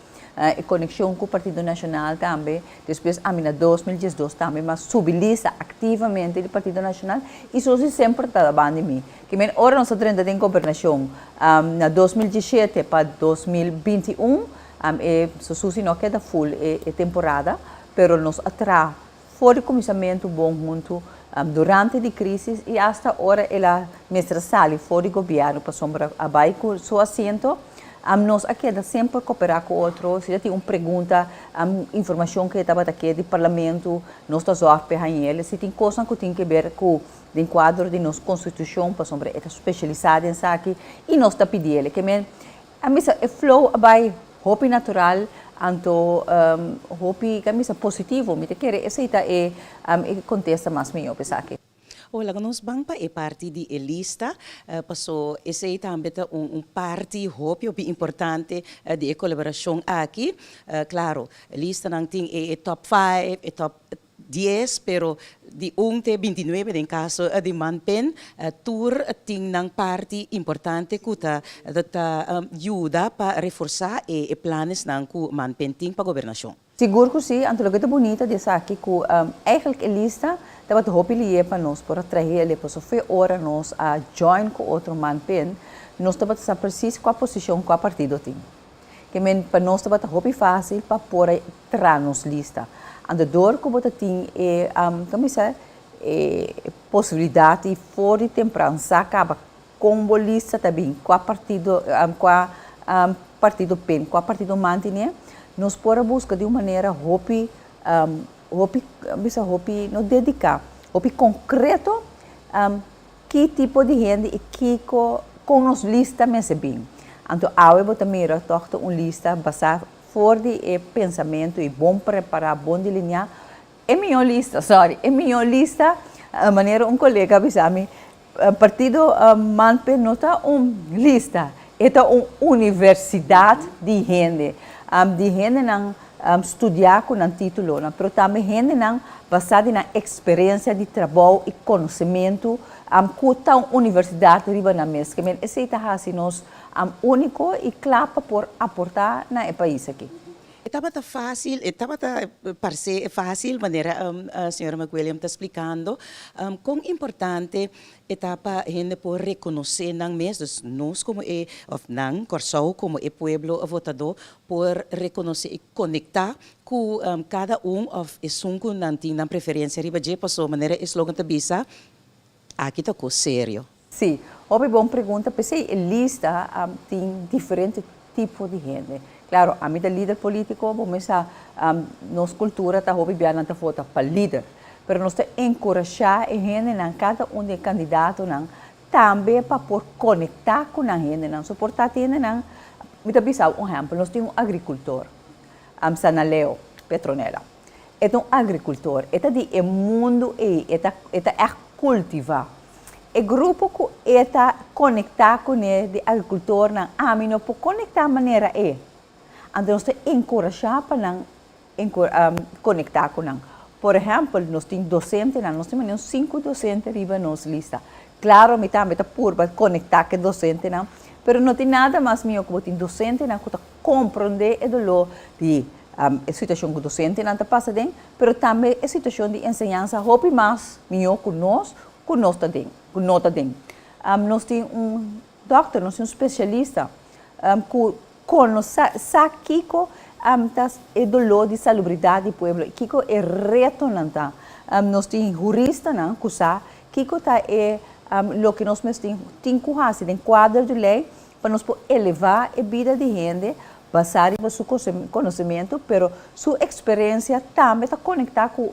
e conexão com o Partido Nacional também, depois a minha 2012 também, mas subilista ativamente do Partido Nacional, e isso sempre estava de mim. Que me ora nós estamos em governação, na 2017 para 2021, Suzy não queda full temporada, pero nós atrás fora começamento bom junto durante a crise e hasta agora ela mestra sali fora do governo para sombra abaixo seu assento. Nós aqui sempre cooperar com outros. Se tem uma pergunta, informação que estava aqui do parlamento, nós estamos a ele. Se tem coisa que tem que ver com o enquadro de nossa constituição, para sombra é especializada em aqui e nós está pedindo que a missa é flow abai hopi natural, anto hopi camisa positivo, me te quer essa é contesta mais melhor pensar aqui. Olha, nós vamos para a parte de lista, passou esse também parte hopi importante de colaboração aqui, claro, lista não tem top 5, top 10, pero de 1 até 29, em caso de Manpen, tour tem uma parte importante que ajuda para reforçar os planos que Manpen tem para a governação. Seguro que sim, então o que é bonito de aqui que eigenlijk a lista estava de hopi lié para nós para trazer ele para foi hora nós a join com outro Manpen, nós estava a preciso com a posição que o partido tem. Que para nós estava hopi fácil para pôr entrar nos lista. A dor que você tem é possibilidade de fora de temperança acaba com lista também com a partido PEN, com a partido mantinha, nós podemos buscar de uma maneira hopi não dedicar, hopi concreto que tipo de gente e que com nos lista mesmo bem. Então, eu vou também tocar uma lista baseada fora de pensamento e bom preparar, bom delinear. É minha lista, a maneira colega avisou-me, partido Manpen não está uma lista, é uma universidade de gente não estudar com um título, mas também gente não baseada na experiência de trabalho e conhecimento, que uma universidade riba na mesa, que esse é assim nós único e claro por aportar no país aqui. Estava parecer fácil, maneira a senhora McWilliam está explicando, quão importante etapa gente por reconhecer não mesmo nós como não Corsau como pueblo votador por reconhecer e conectar com cada of sunco não tem na preferência riba de passou maneira slogan da bisa aqui tá sério. Sim, houve boa pergunta, pensei a lista tem diferentes tipos de gente. Claro, a minha líder político, vamos nossa cultura está houve bem na foto para líder, mas nós encorajar a gente, cada um de candidato, também para por conectar com a gente, não suportar a gente, não. Me dá um exemplo, nós temos um agricultor, Sanaleo, Petronella. É um agricultor, é de mundo é cultivar. O grupo que é conectar com ele, de agricultor, não, não pode conectar de maneira é. Então, nós temos que encorajar para conectar com ele. Por exemplo, nós temos docentes, nós temos 5 docentes arriba na nossa lista. Claro, me também está por conectar com docente, não, mas não tem nada mais meu que tem docente, não, que compreender o dolor de a situação que o docente não está passando, mas também a situação de ensinança, houve mais melhor que nós também, que nós também. Nós temos doctor, nós temos especialista, que sabe que o dolor de salubridade do povo, que é reto, nós temos jurista, que sabe que o que nós temos que fazer em quadro de lei para nós elevar a vida de gente, basado em seu conhecimento, mas sua experiência também está conectada com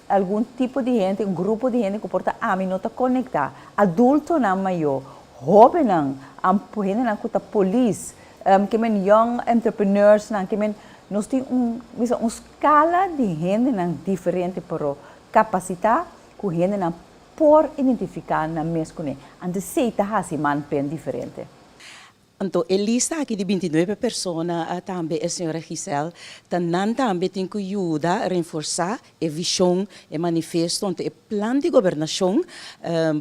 algum tipo de gente, um grupo de gente que porta não está conectado. Adulto não maior, jovem não, gente não que está polícia, que men young entrepreneurs não, que men nós temos uma escala de gente não diferente para capacitar com gente não por identificar na mesma coisa. Antes se está assim bem diferente. Então, a lista aqui de 29 pessoas, também a senhora Giselle, também tem que ajudar a reforçar a visão, o manifesto, o plano de governação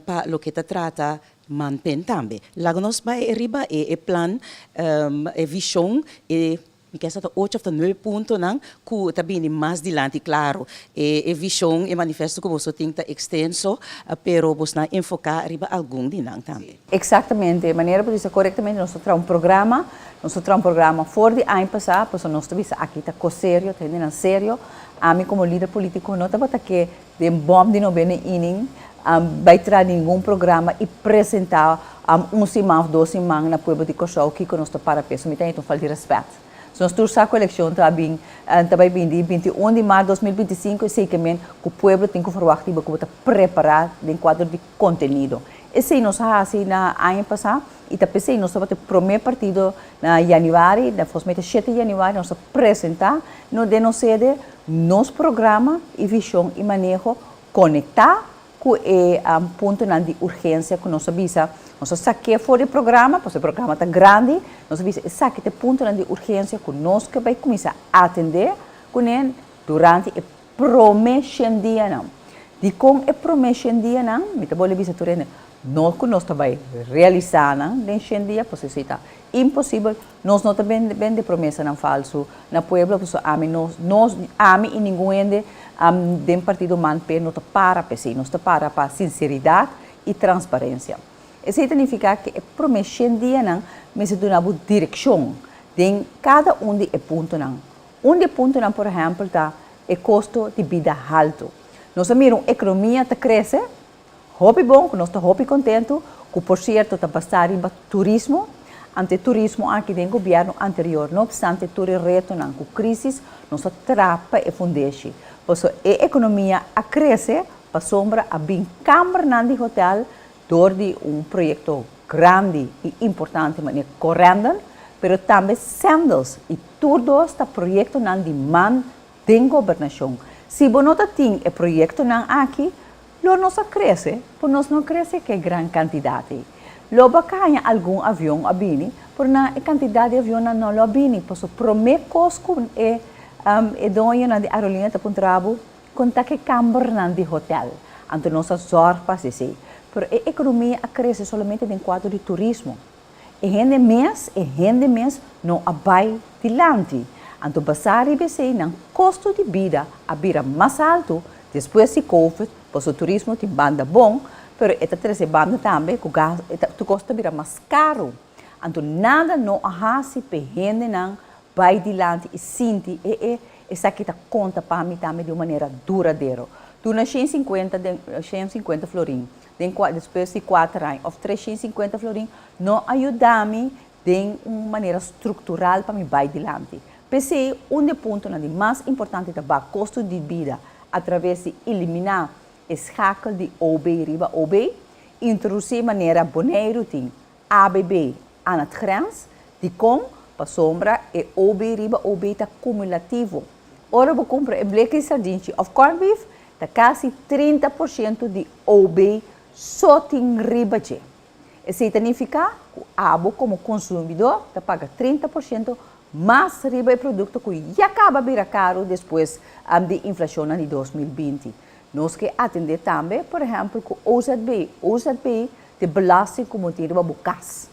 para o que se trata manpen também. Lá nós vai arriba o plano, a visão, que é 8 ou 9 pontos, que também mais adiante, claro, a visão e manifesto que você tem que extenso, pero você não enfocar arriba algum de também. Exatamente, de maneira por isso corretamente nós temos um programa fora de ano passado, pois nós temos aqui está sério, está sério. A mim como líder político não está que de bom de novena ining vai trazer nenhum programa e apresentar semana, 2 semanas na povo de Corsau que nós está para peso, me tem então falta de respeito. Se nós temos a eleição também de 21 de março de 2025, sei que o povo tem que formar que está preparado em quadro de conteúdo. Esse nós fazemos na ano passado e também nós temos o primeiro partido na janeiro, na 7 de janeiro, nós apresentar no de nós sede nosso programa e visão e manejo conectar com o ponto de urgência que nós avisa. Nós saquemos fora do programa, porque o programa está grande, nós saquemos o ponto de urgência que nós que vai começar a atender com ele durante o próximo dia. Não. E com o próximo dia, me vou avisar nós que nós vai realizar nesse dia, porque está impossível, nós não temos bem de promessa não falso, na pueblo, nós e ninguém de partido manpe, não está para PC, nós está para sinceridade e transparência. Isso significa que o próximo dia, me se dá uma direção de cada de pontos. De pontos, por exemplo, é custo de vida alto. Nós miramos a economia está crescendo, hobby bom, nós estamos contentos, que por certo está passando para turismo, ante turismo aqui no governo anterior, não obstante todo o reto com crise, nós atrapa e fundeche. Por isso, a economia cresce, para sombra a bem câmara de hotel, de projeto grande e importante, mas correndo, mas também sandals e todos os projetos de man de governação. Se você não tem o projeto aqui, nós cresce, por nós não cresce que é grande quantidade. Logo que algum avião abini, por na quantidade de avião não lo abini, por so primeiro custo é dono de aerolínea de Puntrabo, conta que câmara de hotel, então nossa zorpa se sei. Pero a economia cresce somente em quadro de turismo. E gente mês não vai dilante. Então, basar e BC, o custo de vida a mais alto depois de Covid, pois o turismo tem banda bom, mas esta terceira banda também, o custo vira mais caro. Então, nada não arrasa para gente não vai dilante e sente essa que conta para mim também de uma maneira duradoura. Tu na 150 florim. Depois de 4 anos, of 350 florim, não ajuda-me de uma maneira estrutural para me vai adiante. Pensei, ponto mais importante é o custo de vida, através de eliminar o escacle de OB, riba OB, introduzir maneira boneiro tem ABB aan het grens, die kom para sombra e OB riba OB tá cumulativo. Ora vou comprar um bleque de sardinha of corned beef, tá quase 30% de OB só tem riba de. Isso significa que o abo como consumidor tá paga 30% mais riba de produto que já acaba de virar caro depois da inflação de 2020. Nós que atender também, por exemplo, com o OZB de belasting como tem riba bucas.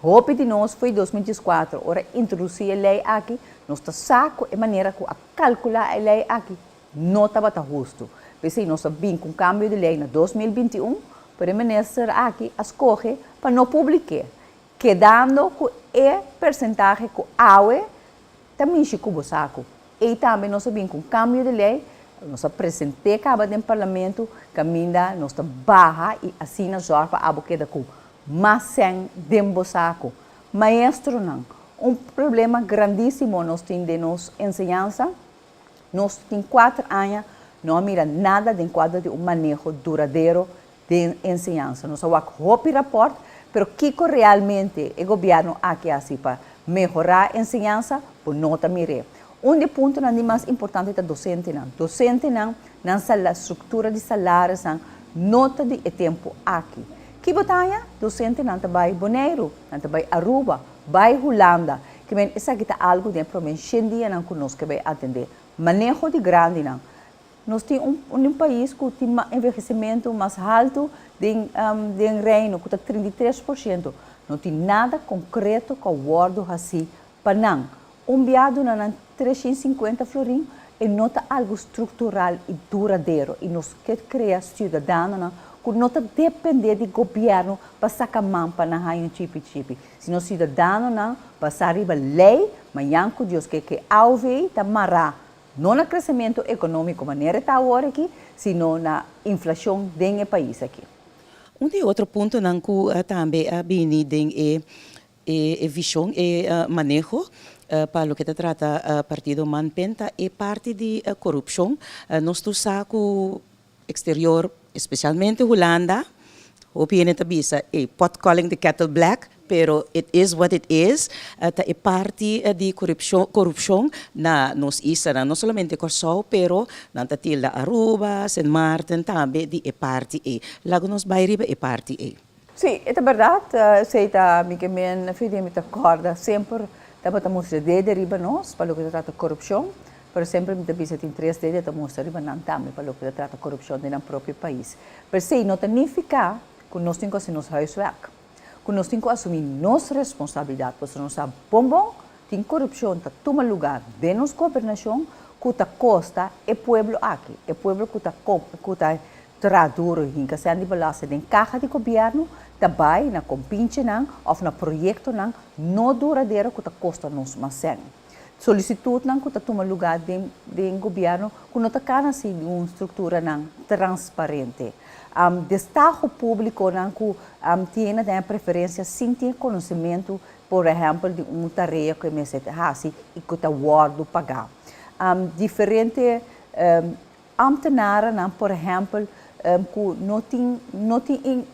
Hope de nós foi 2014, ora introduzir a lei aqui, nós está saco a maneira que a calcular a lei aqui não estava justo. Porque nós vimos com cambio de lei na 2021, para o ministro aqui escolhe para não publicar, quedando com o percentagem que a AUE também ficou o saco. E também nós vimos com cambio de lei, nós apresentei acaba no parlamento, caminha, nós barra e assim nós já para a queda com mas sem dembo saco. Maestro não. Problema grandíssimo nós temos de nossa ensinança. Nós temos 4 anos, não mira nada de enquadro de manejo duradouro de ensinança. Nós vamos fazer rapport, mas que realmente o governo aqui assim para melhorar a ensinança, por nota mire. Um dos pontos mais importantes é o docente não. Docente não, na estrutura de salários, nota de tempo aqui. Que botanya docente não vai Bonaire, não vai Aruba, vai Holanda, que men essa aqui tá algo de província dia não conosco que vai atender. Manejo de grande não. Nós temos um país que tem envelhecimento mais alto de reino, que está 33%. Não tem nada concreto que o guardo assim para não. Viado na 350 florim e nota algo estrutural e duradouro e nós que cria cidadão que não depende do governo para sacar mão para não um chip. Se nós cidadãos não passar a lei, mas que Deus que alve está mará, não no crescimento econômico maneira está agora aqui, sino na inflação do país aqui. De outro ponto não que também a bini den visão e manejo para o que se trata partido Manpenta é parte de corrupção. Nós tu saco exterior, especialmente Holanda, opinião tabisa é pot calling the kettle black, pero it is what it is. É parte de corrupção na nos isa não somente Corsou, pero na Tilda Aruba, Saint Martin também de é parte é. Lago nos bairiba é parte é. Sim, é verdade. Sei tá me que men fidemi ta corda sempre estamos de riba nós para o que se trata corrupção. Por exemplo, me bisa tem 3 dedos da mostra riba não também para o que se trata corrupção no próprio país. Por isso não significa que nós temos que nos huiswerk. Que nós temos que assumir nossa responsabilidade, porque nós sabemos bom tem corrupção tá toma lugar de nossa governação que tá costa é povo aqui, é povo que tá traduro hinca sendo balasa de caja de governo também na compinche não ou na projeto não duradouro que tá costa nos macen. Solicitude não que toma lugar de governo que não tá cara assim uma estrutura não transparente. Destaque público não que tem preferência sem ter conhecimento, por exemplo, de uma tarefa que me se assim e que tá guardo pagar. Diferente ambtenares não, por exemplo, que não tem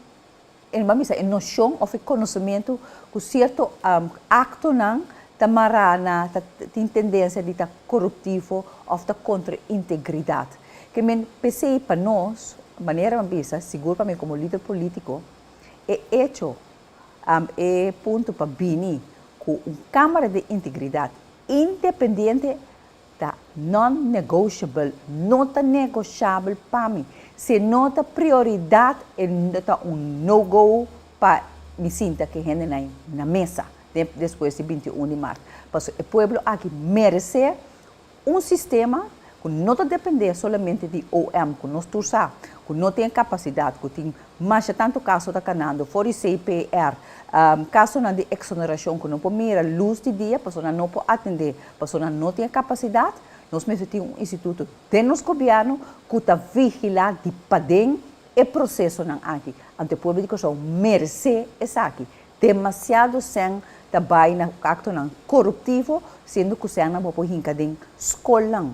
noção ou conhecimento que certo acto não tamarana tem tendência de estar corruptivo ou estar contra a integridade. Que men pensei para nós, maneira ambisa, seguro para mim como líder político, é hecho é ponto para bini com uma câmara de integridade independente da non-negotiable, não tá negociável para mim. Se nota prioridade é nota no-go para me sinta que rende na mesa depois de 21 de março. Porque o povo aqui merece sistema que não depende somente de OM, que nós tursa, que não tem capacidade, que tem mais tanto caso da canando, fora CPR, caso de exoneração, que não pode mirar luz de dia, a pessoa não pode atender, a pessoa não tem capacidade. Nós temos instituto de nosso governo que está vigilando de padem e processo aqui. Ante o povo de Corsou merece isso aqui. Demasiado sem também na acto corruptivo, sendo que o sen não pode hincar de escola,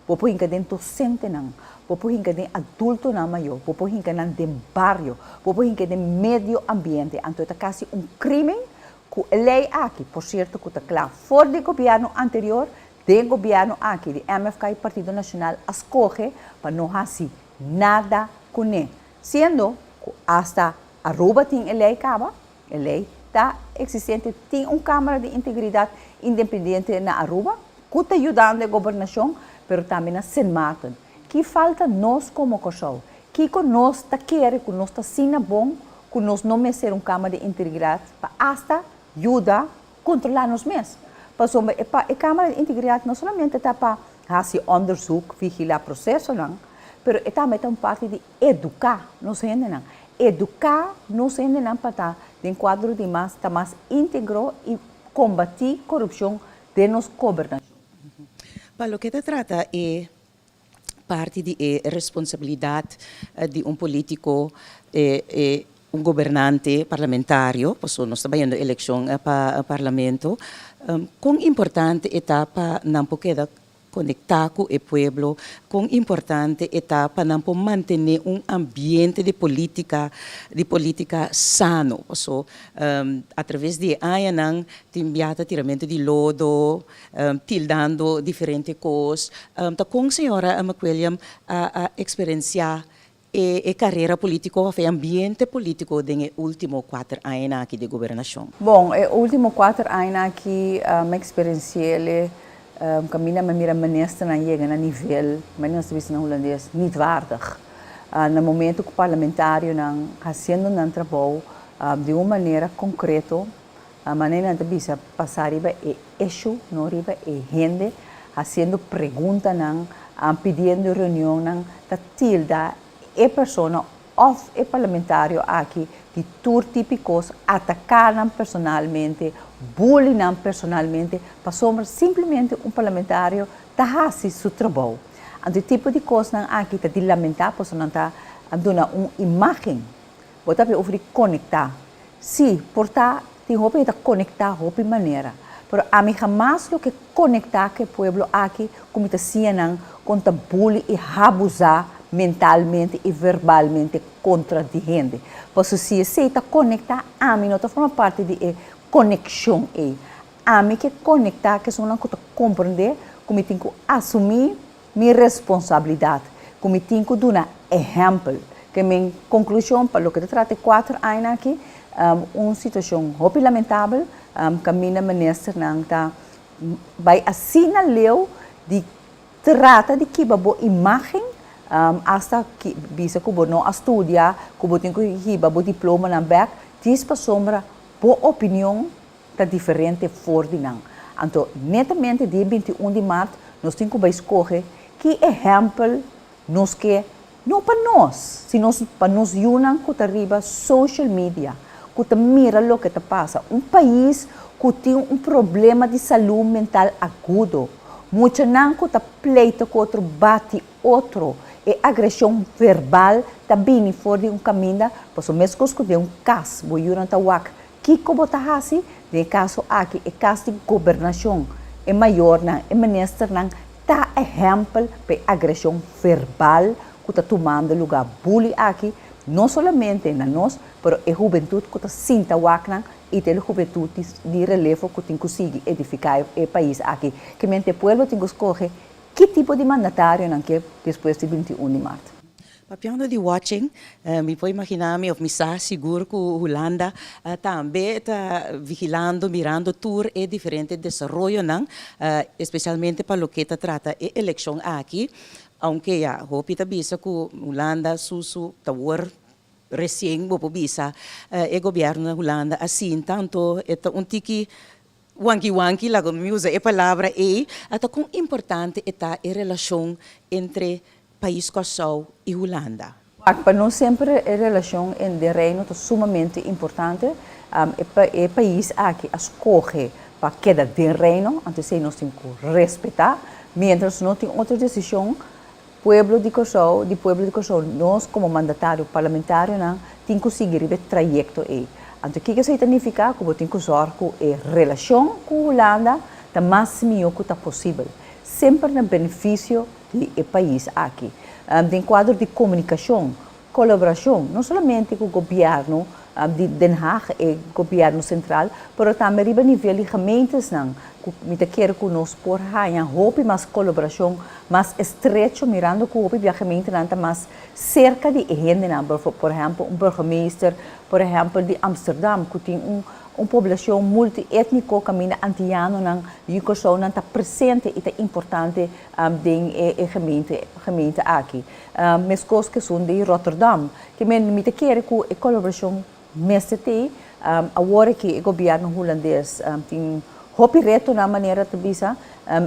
pode hincar de docente não, popo hinka de adulto na mayo, popo hinka na de barrio, popo hinka de medio ambiente, anto é casi crime que lei aqui, por certo, que está claro, fora do governo anterior, do governo aqui, de MFK e Partido Nacional, escolhe para não fazer nada com ele. Sendo que hasta Aruba tem lei acaba, a lei está existente, tem Câmara de Integridade Independente na Aruba, que está ajudando a governação, mas também na Senado. Que falta nós como Kosovo, que nós está querendo, que nós está sendo bom, que nós não ser Câmara de Integridade, para hasta ajudar a controlar nos mesmos. A Câmara de Integridade não somente está para fazer onderzoek, vigilar o processo, mas também é uma parte de educar nos gente. Educar nos gente para estar em quadro de mais íntegro e combater a corrupção de nossa governação. Para o que se trata é parte de responsabilidade de político governante parlamentário, pois nós estamos vendo eleição para parlamento, quão importante etapa não pode conectar com o povo, quão importante etapa não pode manter ambiente de política sano, pois através de anos enviado tiramento de lodo, tildando diferentes coisas, com a senhora William a experienciar e carreira política ou ambiente político nos últimos 4 anos aqui de governação? Bom, os últimos 4 anos aqui, minha experiência caminha me mira ministra na chega na nível, mas nós vimos na holandês, não waardig. No momento que o parlamentário não fazendo um trabalho de uma maneira concreta, a maneira de bisa passar riba é eixo, não riba é gente, fazendo pergunta não, pedindo reunião não, da tilda a pessoa ou o parlamentário aqui de tour típicos atacar personalmente, bullying personalmente, para simplesmente parlamentário fazer seu trabalho. O tipo de coisa aqui está de lamentar, porque não está dando uma imagem, você vai ouvir conectar. Sim, portanto, tem que conectar de maneira. Mas a mim jamais lo que conectar com o povo aqui, como está sendo, contra bullying e abusar mentalmente e verbalmente contra a gente. Porque se você está conectar, a mim não forma parte de conexão. A mim que conectar, que não compreender, como tenho que assumir minha responsabilidade, como tenho que dar exemplo. Que minha conclusão, para o que trata 4 anos aqui, uma situação muito lamentável, que a minha ministra não está, vai assinar de trata de que a boa imagem hasta que bisa ko não estudiar, ko tem que hiba bo diploma na back, diz para sombra boa opinião da diferente for de não. Então, netamente dia 21 de março, nós temos que escolher que exemplo nos que não para nós, se nós para nos unam com a social media, que mira o que passa. País que tem problema de saúde mental agudo, muito não que pleito com outro bate outro. E agressão verbal também fora de caminho, pois mesmo que de caso, vou ir na wak, que como está assim, de caso aqui, é caso de governação, é maior não, é ministro não, tá exemplo de agressão verbal que está tomando lugar bullying aqui, não somente na nós, mas a juventude que está sinta wak não, e a juventude de relevo que tem que conseguir edificar o país aqui, que mente povo tem que escolher que tipo de mandatário não quer depois de 21 de março? Papiando de watching, me pode imaginar, me está seguro que a Holanda também está vigilando, mirando tour e diferente desenvolvimento, não? Especialmente para o que trata a eleição aqui, aunque já, hope bisa que a Holanda susu tawar recém vou bisa, o governo da Holanda assim tanto tiki wanky lá como usa a palavra até quão importante está a relação entre país Kosovo e Holanda. Para nós sempre a relação entre reino é sumamente importante. O país aqui escolhe para cada de reino, então nós temos que respeitar, mientras não tem outra decisão, pueblo de Kosovo, nós como mandatário parlamentário temos que seguir o trajeto Então, o que isso significa? Que tem que usar a relação com a Holanda da mais melhor que possível, sempre no benefício do país aqui. de quadro de comunicação, colaboração, não somente com o governo de Den Haag e o governo central, mas também a nível de gemeentes, me quero que nós por aí, hope mais colaboração, mais estrecho, mirando que o gemeente mais cerca de gente, por exemplo, burgemeester, por exemplo, de Amsterdam, que tem população multiétnico, caminho antiano, e que são está presente e é importante em gemeente aqui. Mas coisas que são de Rotterdam, que me quero que a colaboração mestre tem, agora que o governo holandês tem hopi reto na maneira de bisa,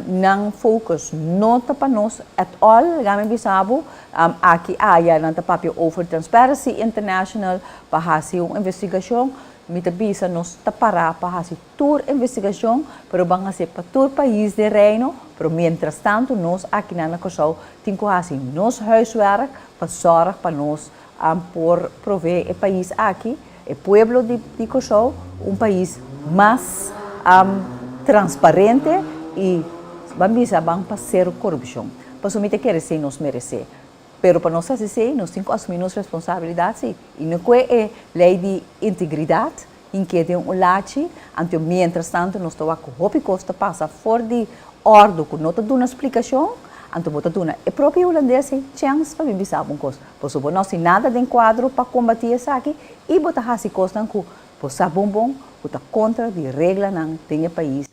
nang focus nota para nós at all, gamit bisabo, aqui aya ng papel over Transparency International, pahasi yung investigasyon, mitabisa nos tapara pahasi tour investigasyon, pero bang kasi pa tour país de reino, pero mientras tanto nos aqui na nakosaw, tinko hasi nos huiswerk, pasarag pa nos por prover o país aqui, o pueblo de Kosovo, país mais transparente e vamos para ser corrupção. Para o que quer ser nos merecer. Pero para nós assim, nós temos que assumir nossa responsabilidade. E não é a lei de integridade, em que tem lache, então, mientras tanto, nós estamos com o costa passa fora de ordem, que não dá uma explicação, então, bota duna. E próprio holandês tem chance para viver sabem coisa. Por isso, nós temos nada de enquadro para combater isso aqui, e bota hasi costa que por sabão bom, bota contra de regra não tem país.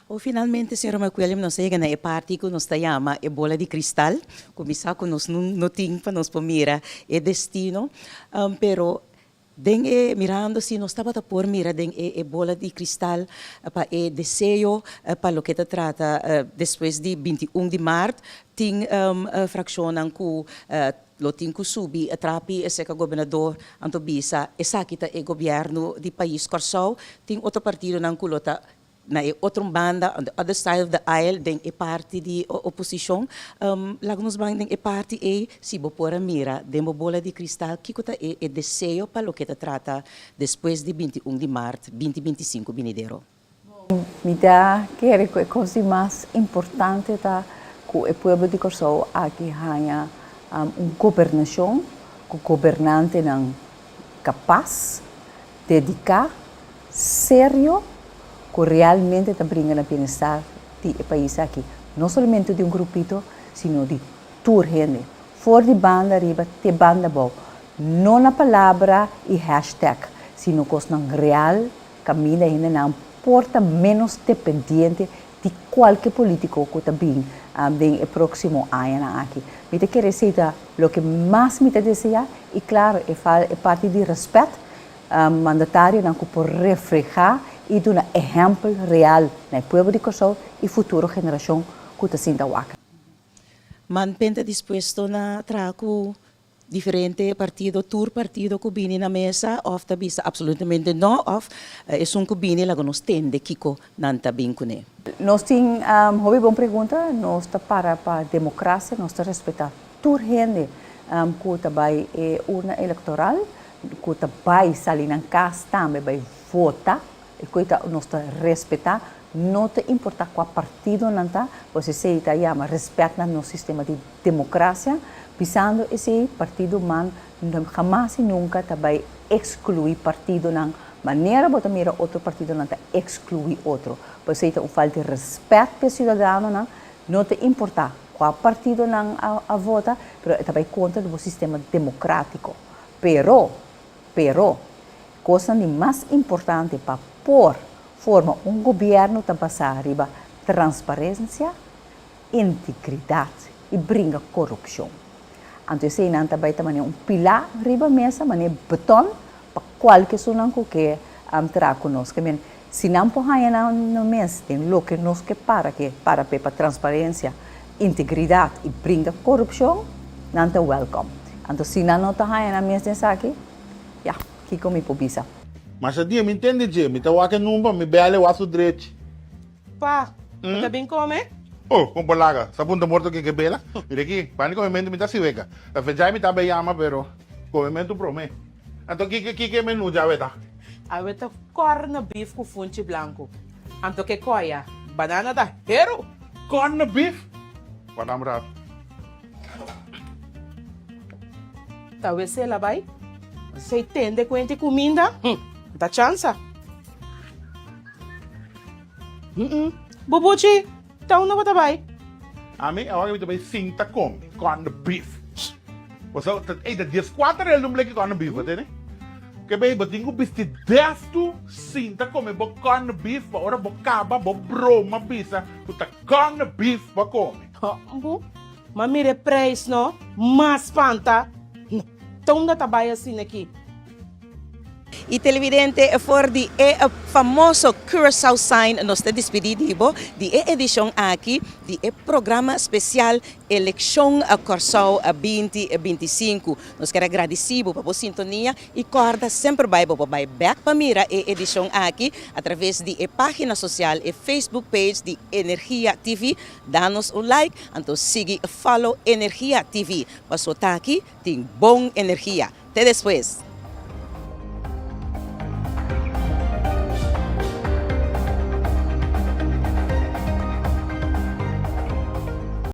O finalmente, senhora Macuelem, nós chegamos na parte que nós chamamos a bola de cristal, começar com nós não tem para nós mira o destino, pero den mirando se nós estava por mira den bola de cristal para o desejo para o que te trata depois de 21 de março tem fração que lo tem que subir a trapi esse governador Antobisa essa que é governo de país Corsau tem outro partido não culota na outra banda on the other side of the aisle den é parte de oposição lá nos bang den é parte e se bopora mira den bola de cristal que cota é desejo para o que te trata depois de 21 de março 2025 vindeiro. Me dá que é a coisa mais importante da que o povo de Kosovo aqui ganha governação, que o governante não capaz, dedicar, sério que realmente está bringando a bem-estar do país aqui. Não somente de grupito, sino de toda gente. Fora de banda arriba, de banda boa. Não na palavra e hashtag, sino que não real caminho ainda não porta menos dependente de qualquer político que está bem no próximo ano aqui. Me te quer dizer o que mais me deseja e claro, é parte de respeito mandatário não que por reflejar e dar um exemplo real no povo de Kosovo e futura geração que está sendo waka. Manpenta disposto na traco diferente partido, tour partido que vini na mesa, of tabisa absolutamente não, of é que vini lá que nós tende kiko nanta bincune. Nós temos uma boa pergunta, nós está para a democracia, nós está respeitar toda gente que está vai urna eleitoral, que está vai sair na casa também vai votar. Nós respeitar, não te importa qual partido não está, você se chama respeita no sistema de democracia, pensando esse partido man jamais e nunca vai excluir partido não, maneira bota mira outro partido não está excluir outro, você tem falta de respeito para o cidadão não te importa qual partido não a vota, mas vai contra do sistema democrático, pero coisa mais importante para por forma governo que passar arriba transparência, integridade e brinca corrupção. Então, se não também tem pilar arriba mesa, mas beton para qualquer sunang que terá conosco. Se não põe na mesa, tem o que nós que para transparência, integridade e brinca corrupção, não está welcome. Então, se não está na mesa aqui, que como pobisa. Mas a dia me entende, Jê? Me tá waka numba, me beale wasu direito. Pá, tá bem come? Oh, com polaga. Sa punta morto que bela. Mira aqui, pani comimento me tá si weka. La fecha me tá bem ama, pero comimento prome. Então que menu já veta? A veta corna beef com funte blanco. Anto que coia, banana da hero. Corn beef? Padam rap. Talvez se lá vai. Se tem de quente comida, dá chance. Bubuchi, então não vai. A mim, agora eu também sinta como corned beef. Você, ei, da 14 ele não me lembra corned beef, né? Que bem, eu tenho visto 10 tu sinta como bo corned beef, agora bo caba, bo broma bisa, puta corned beef ba come. Mas mire preço, não? Mas panta. Então não vai assim aqui. E televidente, for di famoso Curaçao Sign, nós te despedimos de edição aqui, de programa especial Eleição Curaçao 2025. Nós queremos agradecer por a sintonia e corda sempre vai back para mira a edição aqui através de página social e Facebook page de Energia TV. Dá-nos like, então siga follow Energia TV. Para aqui, tem bom energia. Até depois.